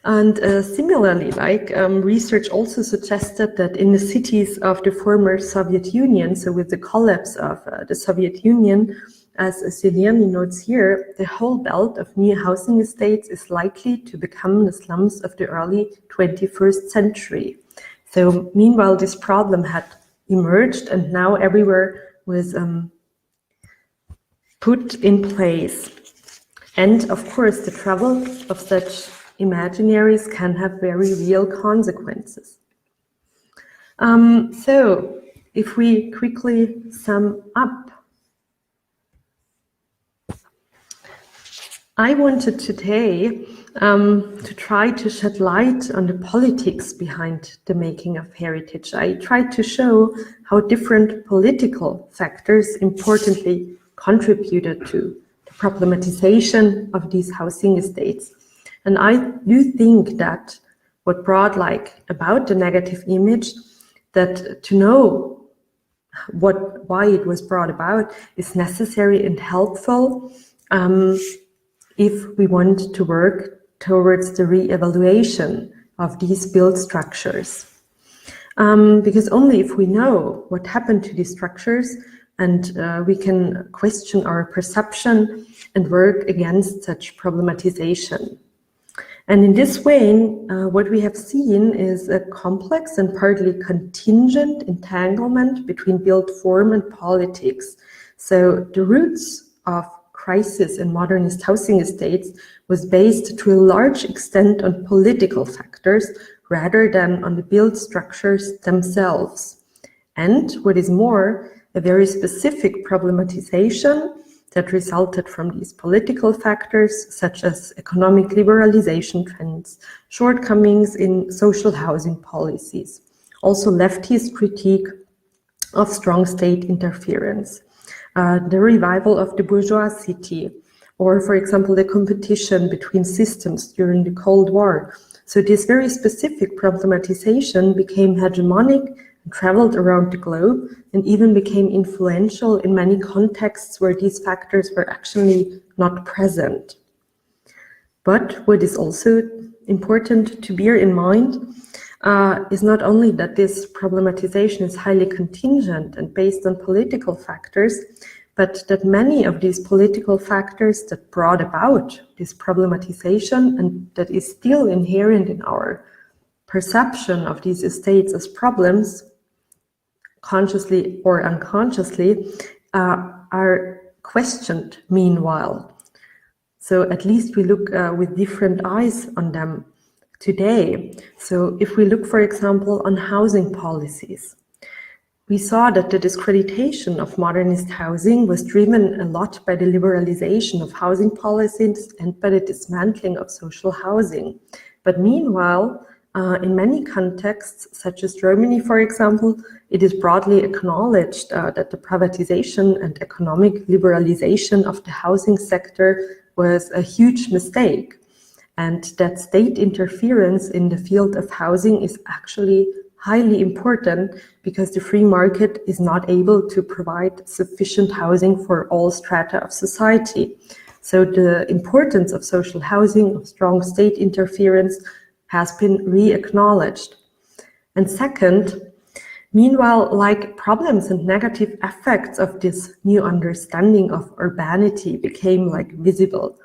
And similarly, like research also suggested that in the cities of the former Soviet Union, so with the collapse of the Soviet Union, as Siliani notes here, the whole belt of new housing estates is likely to become the slums of the early 21st century. So meanwhile, this problem had emerged and now everywhere was put in place. And of course, the travel of such imaginaries can have very real consequences. So if we quickly sum up, I wanted today to try to shed light on the politics behind the making of heritage. I tried to show how different political factors importantly contributed to the problematization of these housing estates. And I do think that what brought about the negative image, that to know why it was brought about is necessary and helpful if we want to work towards the re-evaluation of these built structures. Because only if we know what happened to these structures and we can question our perception and work against such problematization. And in this way, what we have seen is a complex and partly contingent entanglement between built form and politics. So the roots of crisis in modernist housing estates was based to a large extent on political factors rather than on the built structures themselves. And what is more, a very specific problematization that resulted from these political factors, such as economic liberalization trends, shortcomings in social housing policies, also leftist critique of strong state interference, the revival of the bourgeois city, or, for example, the competition between systems during the Cold War. So this very specific problematization became hegemonic, traveled around the globe, and even became influential in many contexts where these factors were actually not present. But what is also important to bear in mind is not only that this problematization is highly contingent and based on political factors, but that many of these political factors that brought about this problematization and that is still inherent in our perception of these estates as problems, consciously or unconsciously, are questioned meanwhile. So at least we look with different eyes on them today. So if we look, for example, on housing policies, we saw that the discreditation of modernist housing was driven a lot by the liberalization of housing policies and by the dismantling of social housing. But meanwhile, in many contexts, such as Germany, for example, it is broadly acknowledged that the privatization and economic liberalization of the housing sector was a huge mistake, and that state interference in the field of housing is actually highly important because the free market is not able to provide sufficient housing for all strata of society. So the importance of social housing, of strong state interference, has been re-acknowledged. And second, meanwhile, problems and negative effects of this new understanding of urbanity became visible.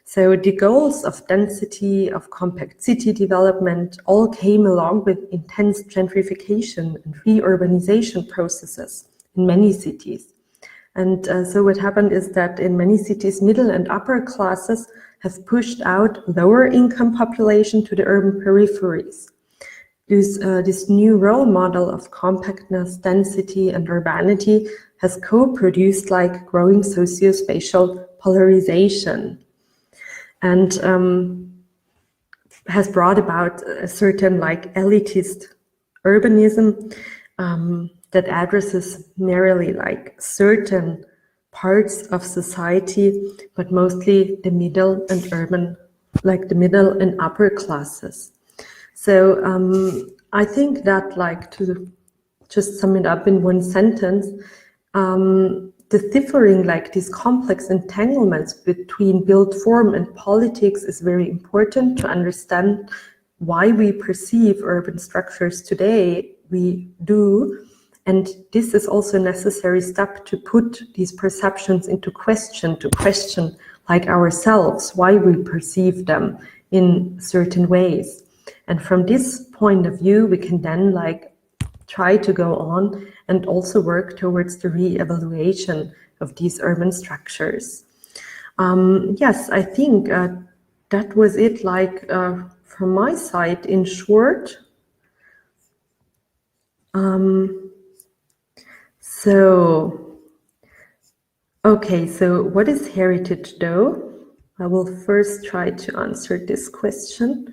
So the goals of density, of compact city development all came along with intense gentrification and re-urbanization processes in many cities. And so what happened is that in many cities, middle and upper classes have pushed out lower income population to the urban peripheries. This new role model of compactness, density, and urbanity has co-produced growing socio-spatial polarization, and has brought about a certain elitist urbanism that addresses merely certain parts of society, but mostly the middle and urban, the middle and upper classes. So I think that, to just sum it up in one sentence, deciphering these complex entanglements between built form and politics is very important to understand why we perceive urban structures today we do. And this is also a necessary step to put these perceptions into question, to question ourselves, why we perceive them in certain ways. And from this point of view, we can then try to go on and also work towards the re-evaluation of these urban structures. Yes, I think that was it from my side in short. Okay, so what is heritage though? I will first try to answer this question.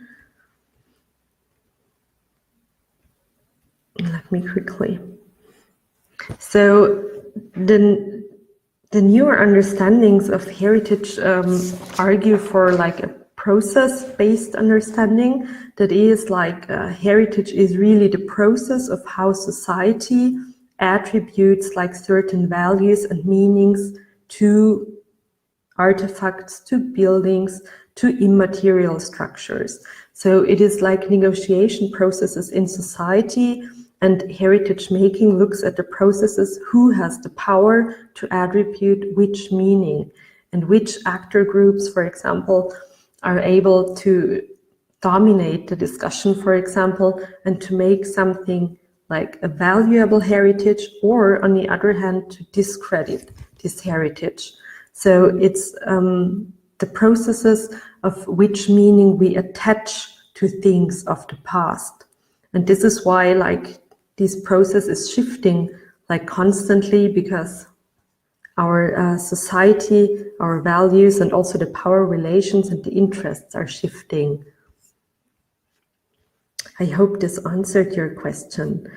Let me quickly. So the newer understandings of heritage argue for like a process-based understanding that is like heritage is really the process of how society attributes like certain values and meanings to artifacts, to buildings, to immaterial structures. So it is like negotiation processes in society, and heritage making looks at the processes who has the power to attribute which meaning and which actor groups, for example, are able to dominate the discussion, for example, and to make something like a valuable heritage, or on the other hand, to discredit this heritage. So it's the processes of which meaning we attach to things of the past. And this is why like this process is shifting like constantly, because our society, our values, and also the power relations and the interests are shifting. I hope this answered your question.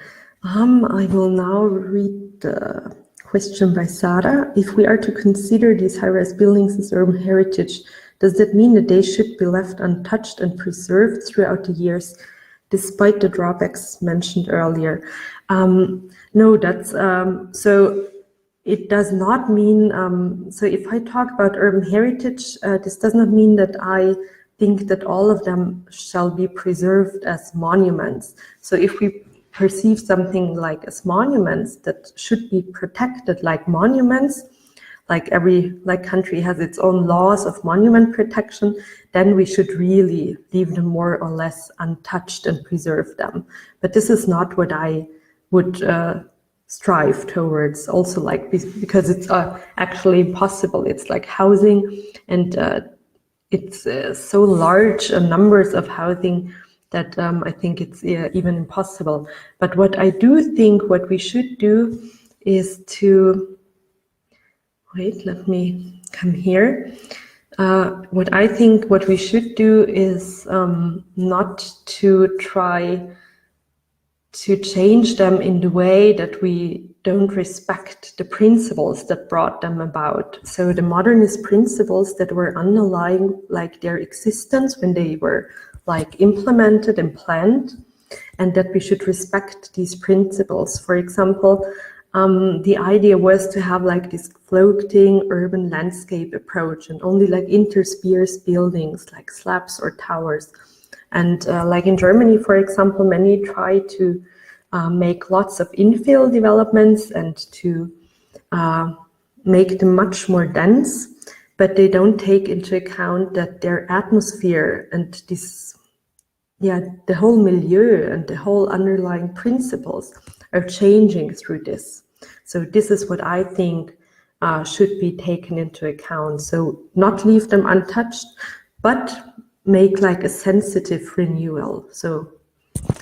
I will now read the question by Sarah. If we are to consider these high-rise buildings as urban heritage, does that mean that they should be left untouched and preserved throughout the years, despite the drawbacks mentioned earlier? No, that's so it does not mean, so if I talk about urban heritage, this does not mean that I think that all of them shall be preserved as monuments. So if we perceive something like as monuments that should be protected like monuments, like every country has its own laws of monument protection, then we should really leave them more or less untouched and preserve them. But this is not what I would strive towards, also like because it's actually impossible. It's like housing, and it's so large numbers of housing that I think it's even impossible. But what I do think what we should do is to, wait, let me come here. What I think what we should do is not to try to change them in the way that we don't respect the principles that brought them about. So the modernist principles that were underlying like their existence when they were like implemented and planned, and that we should respect these principles. For example, the idea was to have like this floating urban landscape approach and only like intersperse buildings like slabs or towers. And like in Germany, for example, many try to make lots of infill developments and to make them much more dense, but they don't take into account that their atmosphere and this, the whole milieu and the whole underlying principles are changing through this. So this is what I think should be taken into account. So not leave them untouched, but make like a sensitive renewal. So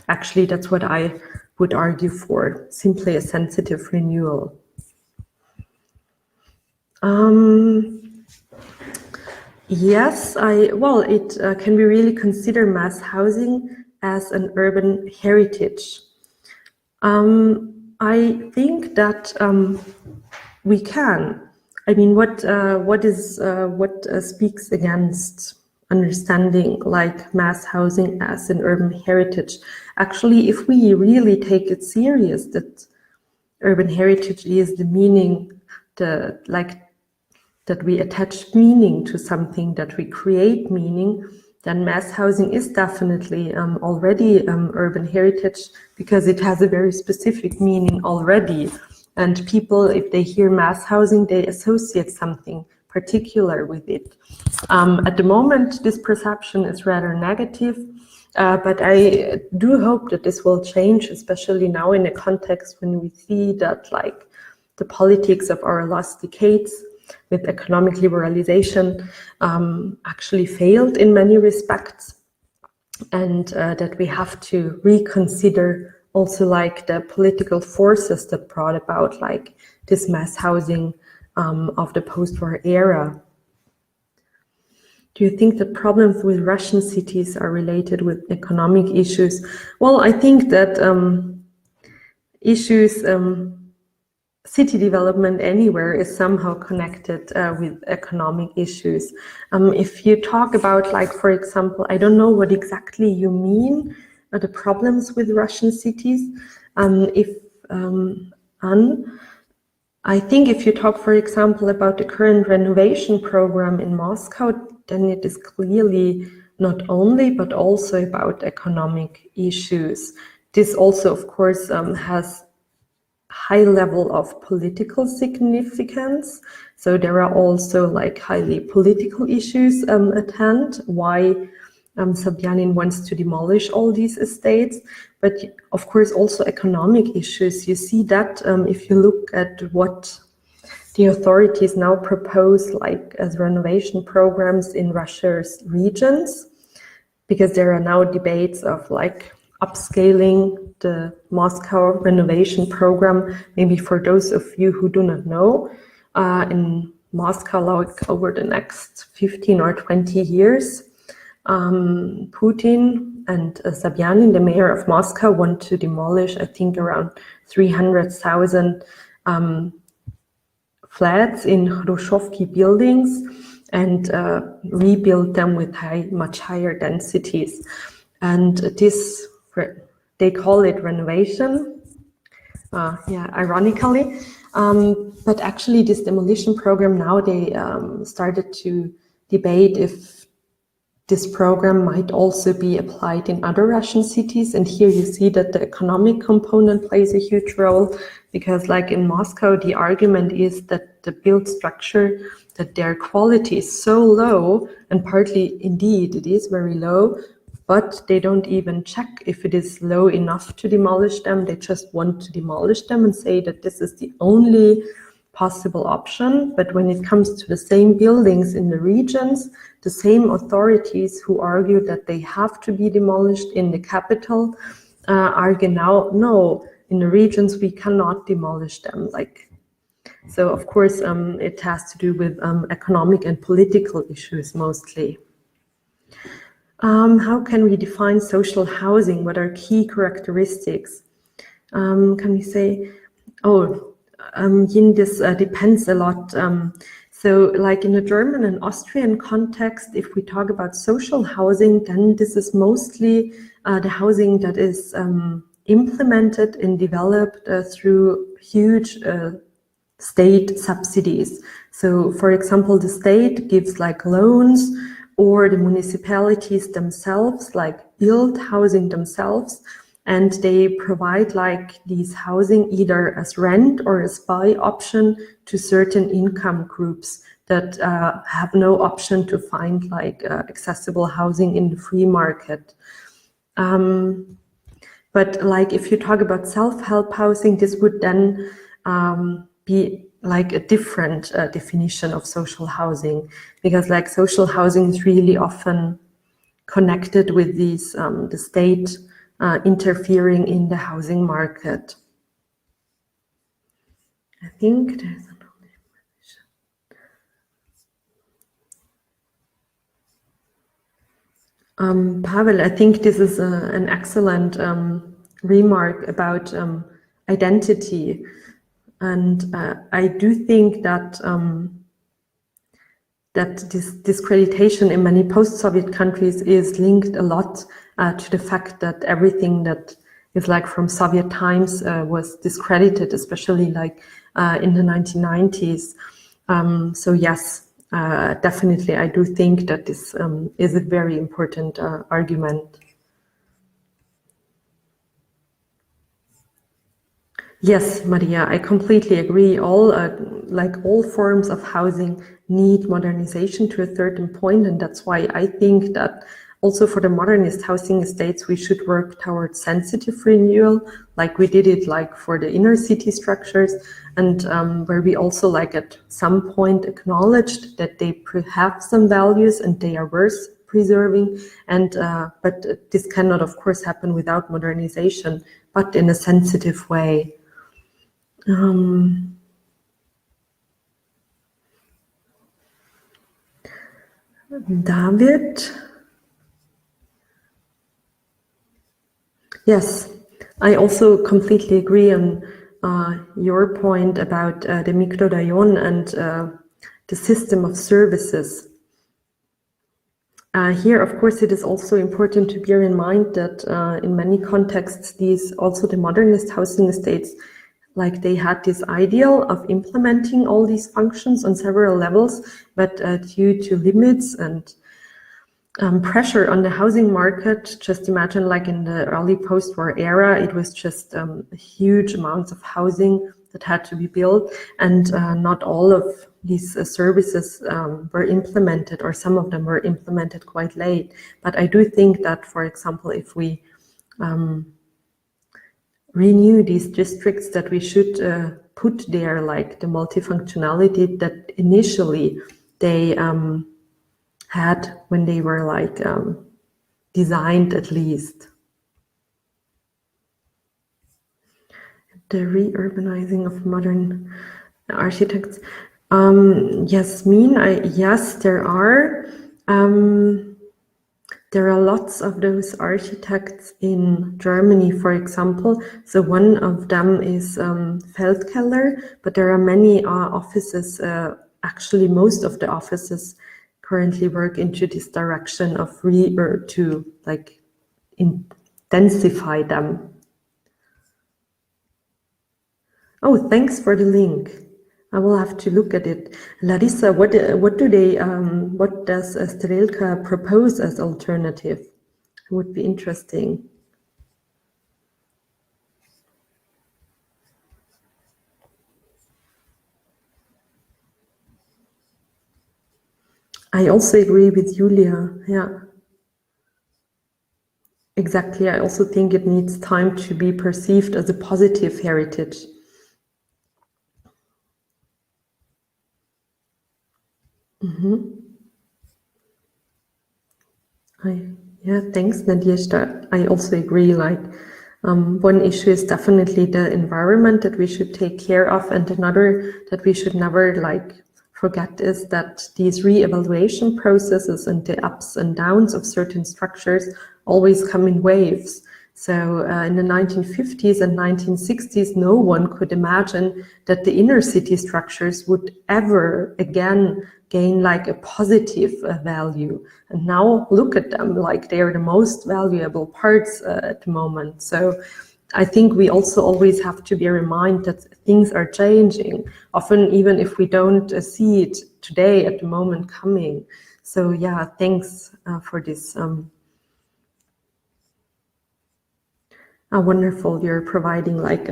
actually that's what I would argue for, simply a sensitive renewal. Yes, can we really consider mass housing as an urban heritage? I think that we can. I mean, what speaks against understanding like mass housing as an urban heritage? Actually, if we really take it serious that urban heritage is the meaning, that we attach meaning to something, that we create meaning, then mass housing is definitely already urban heritage, because it has a very specific meaning already. And people, if they hear mass housing, they associate something particular with it. At the moment, this perception is rather negative, but I do hope that this will change, especially now in a context when we see that like the politics of our last decades with economic liberalization actually failed in many respects, and that we have to reconsider also like the political forces that brought about like this mass housing of the post-war era. Do you think that problems with Russian cities are related with economic issues? Well, I think that city development anywhere is somehow connected with economic issues. If you talk about, like, for example, I don't know what exactly you mean, the problems with Russian cities. I think if you talk, for example, about the current renovation program in Moscow, then it is clearly not only, but also about economic issues. This also, of course, has high level of political significance. So there are also like highly political issues at hand, why Sobyanin wants to demolish all these estates, but of course also economic issues. You see that if you look at what the authorities now propose like as renovation programs in Russia's regions, because there are now debates of like upscaling the Moscow renovation program. Maybe for those of you who do not know, in Moscow, like over the next 15 or 20 years, Putin and Sobyanin, the mayor of Moscow, want to demolish, I think, around 300,000 flats in Khrushchevsky buildings and rebuild them with much higher densities. And this, they call it renovation, ironically. But actually this demolition program now, they started to debate if this program might also be applied in other Russian cities. And here you see that the economic component plays a huge role, because like in Moscow, the argument is that the built structure, that their quality is so low, and partly indeed it is very low, but they don't even check if it is low enough to demolish them. They just want to demolish them and say that this is the only possible option. But when it comes to the same buildings in the regions, the same authorities who argue that they have to be demolished in the capital argue now, no, in the regions we cannot demolish them. So of course it has to do with economic and political issues mostly. How can we define social housing? What are key characteristics? Can we say, this depends a lot. So like in the German and Austrian context, if we talk about social housing, then this is mostly the housing that is implemented and developed through huge state subsidies. So for example, the state gives like loans, or the municipalities themselves like build housing themselves, and they provide like these housing either as rent or as buy option to certain income groups that have no option to find like accessible housing in the free market. But like if you talk about self-help housing, this would then be like a different definition of social housing, because like social housing is really often connected with these the state interfering in the housing market. I think there's another Pavel, I think this is an excellent remark about identity. And I do think that that this discreditation in many post-Soviet countries is linked a lot to the fact that everything that is like from Soviet times was discredited, especially like in the 1990s. So yes, definitely, I do think that this is a very important argument. Yes, Maria, I completely agree. All forms of housing need modernization to a certain point, and that's why I think that also for the modernist housing estates, we should work towards sensitive renewal, like we did it like for the inner city structures, and where we also like at some point acknowledged that they have some values and they are worth preserving, and but this cannot of course happen without modernization. but in a sensitive way. David? Yes, I also completely agree on your point about the Mikrorayon and the system of services. Here, of course, it is also important to bear in mind that in many contexts, also the modernist housing estates, like they had this ideal of implementing all these functions on several levels, but due to limits and pressure on the housing market, just imagine like in the early post-war era, it was just huge amounts of housing that had to be built, and not all of these services were implemented, or some of them were implemented quite late. But I do think that, for example, if we renew these districts, that we should put there like the multifunctionality that initially they had when they were like designed, at least. The re-urbanizing of modern architects. Yasmin, yes, there are. There are lots of those architects in Germany, for example. So one of them is Feldkeller, but there are many offices, actually most of the offices currently work into this direction of to like intensify them. Oh, thanks for the link. I will have to look at it. Larissa, what does Strelka propose as alternative? It would be interesting. I also agree with Julia. Yeah. Exactly. I also think it needs time to be perceived as a positive heritage. Yeah, thanks, Nadezhda. I also agree, like, one issue is definitely the environment that we should take care of, and another that we should never, like, forget is that these re-evaluation processes and the ups and downs of certain structures always come in waves. So in the 1950s and 1960s, no one could imagine that the inner city structures would ever again gain like a positive value. And now look at them, like they are the most valuable parts at the moment. So I think we also always have to bear in mind that things are changing, often even if we don't see it today at the moment coming. So yeah, thanks for this. Wonderful, you're providing like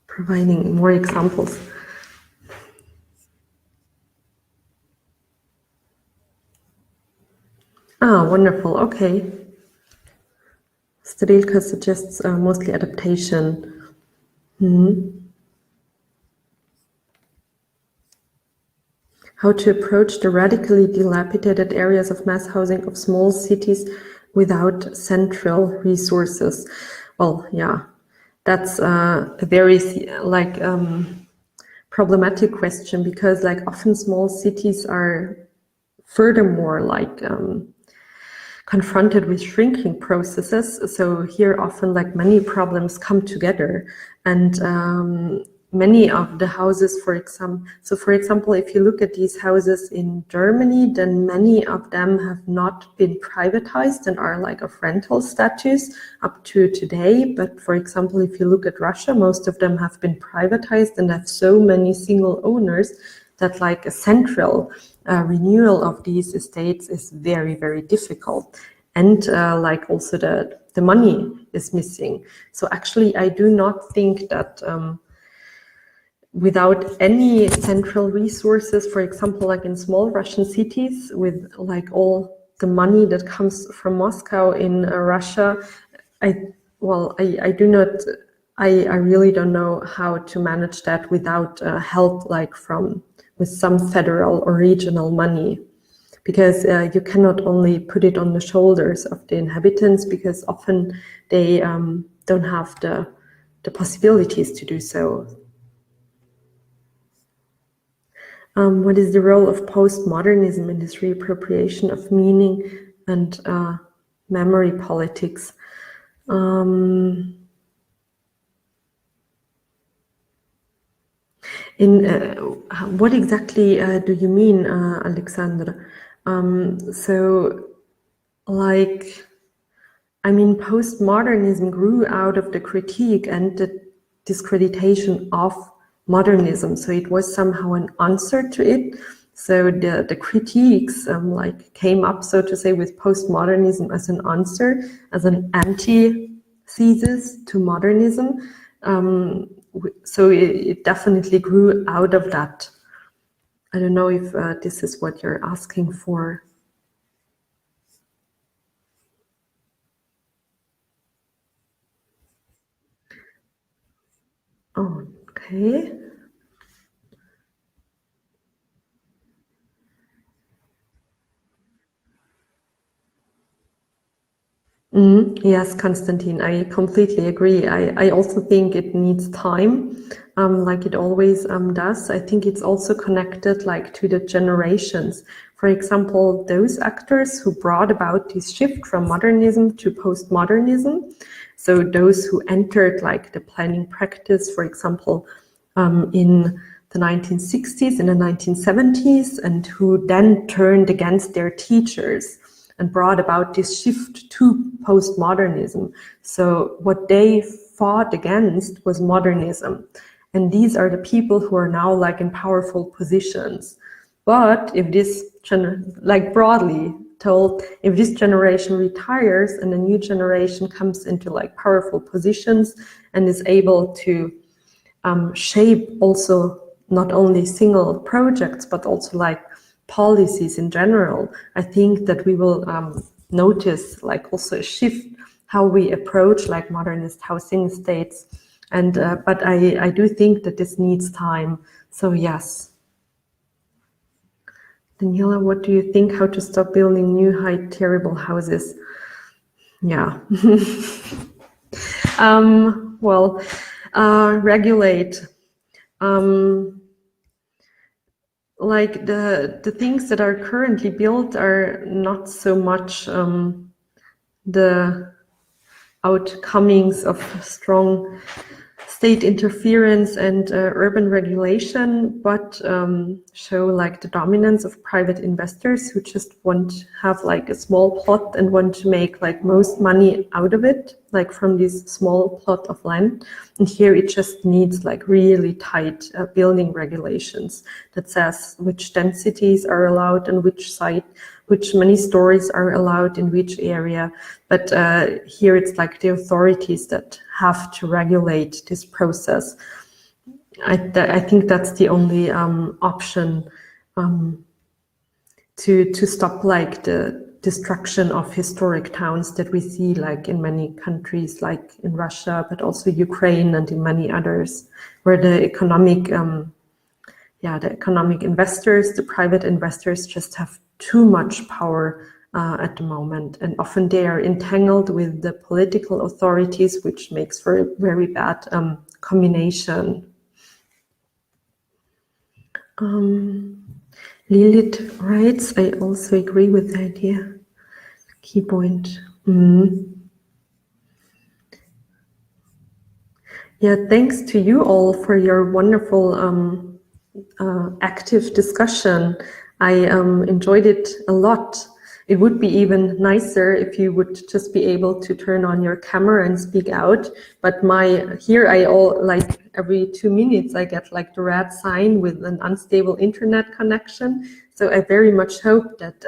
providing more examples. Wonderful, okay. Strelka suggests mostly adaptation. How to approach the radically dilapidated areas of mass housing of small cities without central resources. Well, yeah, that's a very like problematic question, because like often small cities are furthermore like confronted with shrinking processes. So here often like many problems come together, and many of the houses, for example, if you look at these houses in Germany, then many of them have not been privatized and are like of rental status up to today. But for example, if you look at Russia, most of them have been privatized and have so many single owners that like a central renewal of these estates is very, very difficult. And like also the money is missing. So actually, I do not think that without any central resources, for example, like in small Russian cities with like all the money that comes from Moscow in Russia, I really don't know how to manage that without help like with some federal or regional money. because you cannot only put it on the shoulders of the inhabitants, because often they don't have the possibilities to do so. What is the role of postmodernism in this reappropriation of meaning and memory politics? What exactly do you mean, Alexandra? So, like, I mean, postmodernism grew out of the critique and the discreditation of modernism. So it was somehow an answer to it. So the critiques like came up, so to say, with postmodernism as an answer, as an antithesis to modernism. So it definitely grew out of that. I don't know if this is what you're asking for. Oh, okay. Yes, Konstantin, I completely agree. I also think it needs time, like it always does. I think it's also connected like to the generations. For example, those actors who brought about this shift from modernism to postmodernism, so those who entered like the planning practice, for example, in the 1960s, in the 1970s, and who then turned against their teachers and brought about this shift to postmodernism. So what they fought against was modernism. And these are the people who are now like in powerful positions. But if this, like broadly told, if this generation retires and a new generation comes into like powerful positions and is able to shape also not only single projects, but also like policies in general, I think that we will notice like also a shift how we approach like modernist housing estates. And but I do think that this needs time. So yes. Daniela, what do you think? How to stop building new high terrible houses? Yeah. Well, regulate. Like the things that are currently built are not so much the outcomings of strong state interference and urban regulation, but show like the dominance of private investors who just want to have like a small plot and want to make like most money out of it, like from this small plot of land. And here it just needs like really tight building regulations that says which densities are allowed and which site, which many stories are allowed in which area. But here it's like the authorities that have to regulate this process. I think that's the only option to stop like the destruction of historic towns that we see like in many countries, like in Russia, but also Ukraine and in many others, where the economic investors, the private investors just have too much power at the moment, and often they are entangled with the political authorities, which makes for a very bad combination. Lilith writes, I also agree with the idea. Key point. Yeah, thanks to you all for your wonderful active discussion. I enjoyed it a lot. It would be even nicer if you would just be able to turn on your camera and speak out. But here I like every 2 minutes I get like the red sign with an unstable internet connection. So I very much hope that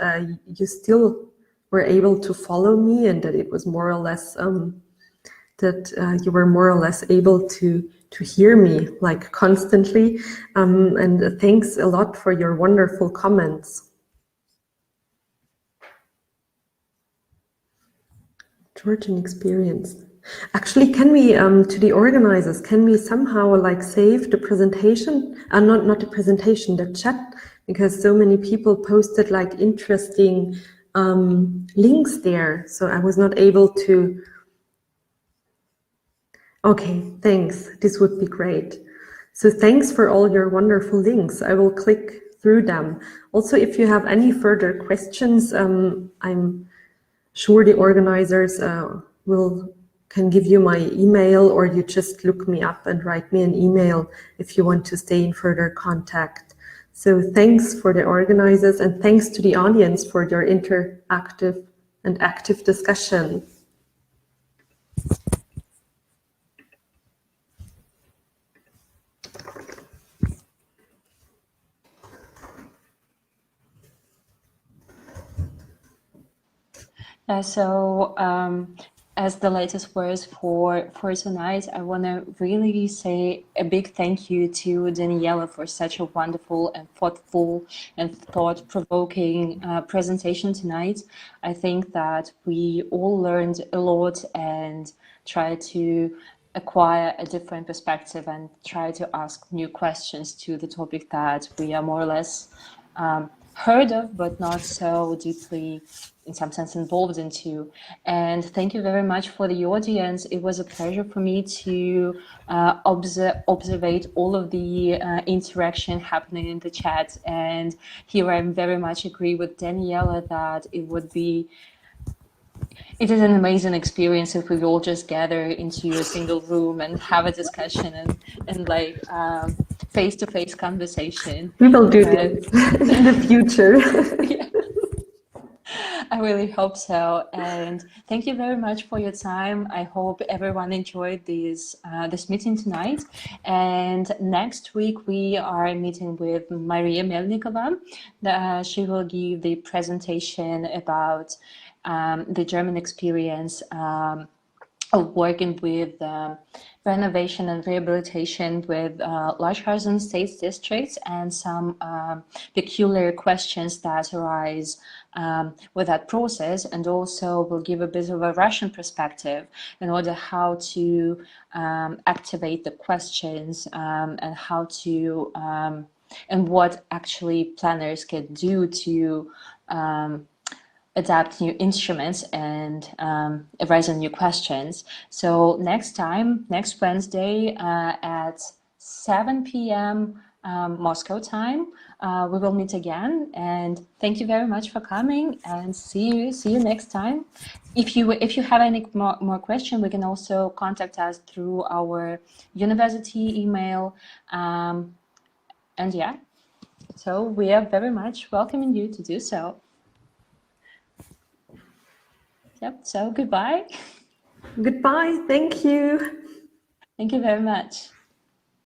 you still were able to follow me and that it was more or less that you were more or less able to hear me like constantly. And thanks a lot for your wonderful comments. Georgian experience. Actually, can we, to the organizers, can we somehow like save the presentation, not the presentation, the chat, because so many people posted like interesting links there. So I was not able to. Okay, thanks. This would be great. So thanks for all your wonderful links. I will click through them. Also, if you have any further questions, I'm sure the organizers can give you my email, or you just look me up and write me an email if you want to stay in further contact. So thanks for the organizers, and thanks to the audience for your interactive and active discussion. As the latest words for tonight, I want to really say a big thank you to Daniela for such a wonderful and thoughtful and thought-provoking presentation tonight. I think that we all learned a lot and tried to acquire a different perspective and try to ask new questions to the topic that we are more or less heard of, but not so deeply, in some sense, involved into. And thank you very much for the audience. It was a pleasure for me to observe all of the interaction happening in the chat. And here I very much agree with Daniela that it is an amazing experience if we all just gather into a single room and have a discussion and like face-to-face conversation. We will do this in the future. Yeah. I really hope so. And thank you very much for your time. I hope everyone enjoyed this meeting tonight. And next week we are meeting with Maria Melnikova. She will give the presentation about the German experience of working with renovation and rehabilitation with large housing state districts, and some peculiar questions that arise with that process, and also will give a bit of a Russian perspective in order how to activate the questions and how to and what actually planners can do to adapt new instruments and arise new questions. So next Wednesday at 7 p.m. Moscow time, we will meet again. And thank you very much for coming, and see you next time. If you have any more questions, we can also contact us through our university email. And yeah, so we are very much welcoming you to do so. Yep, so goodbye. Goodbye, thank you. Thank you very much.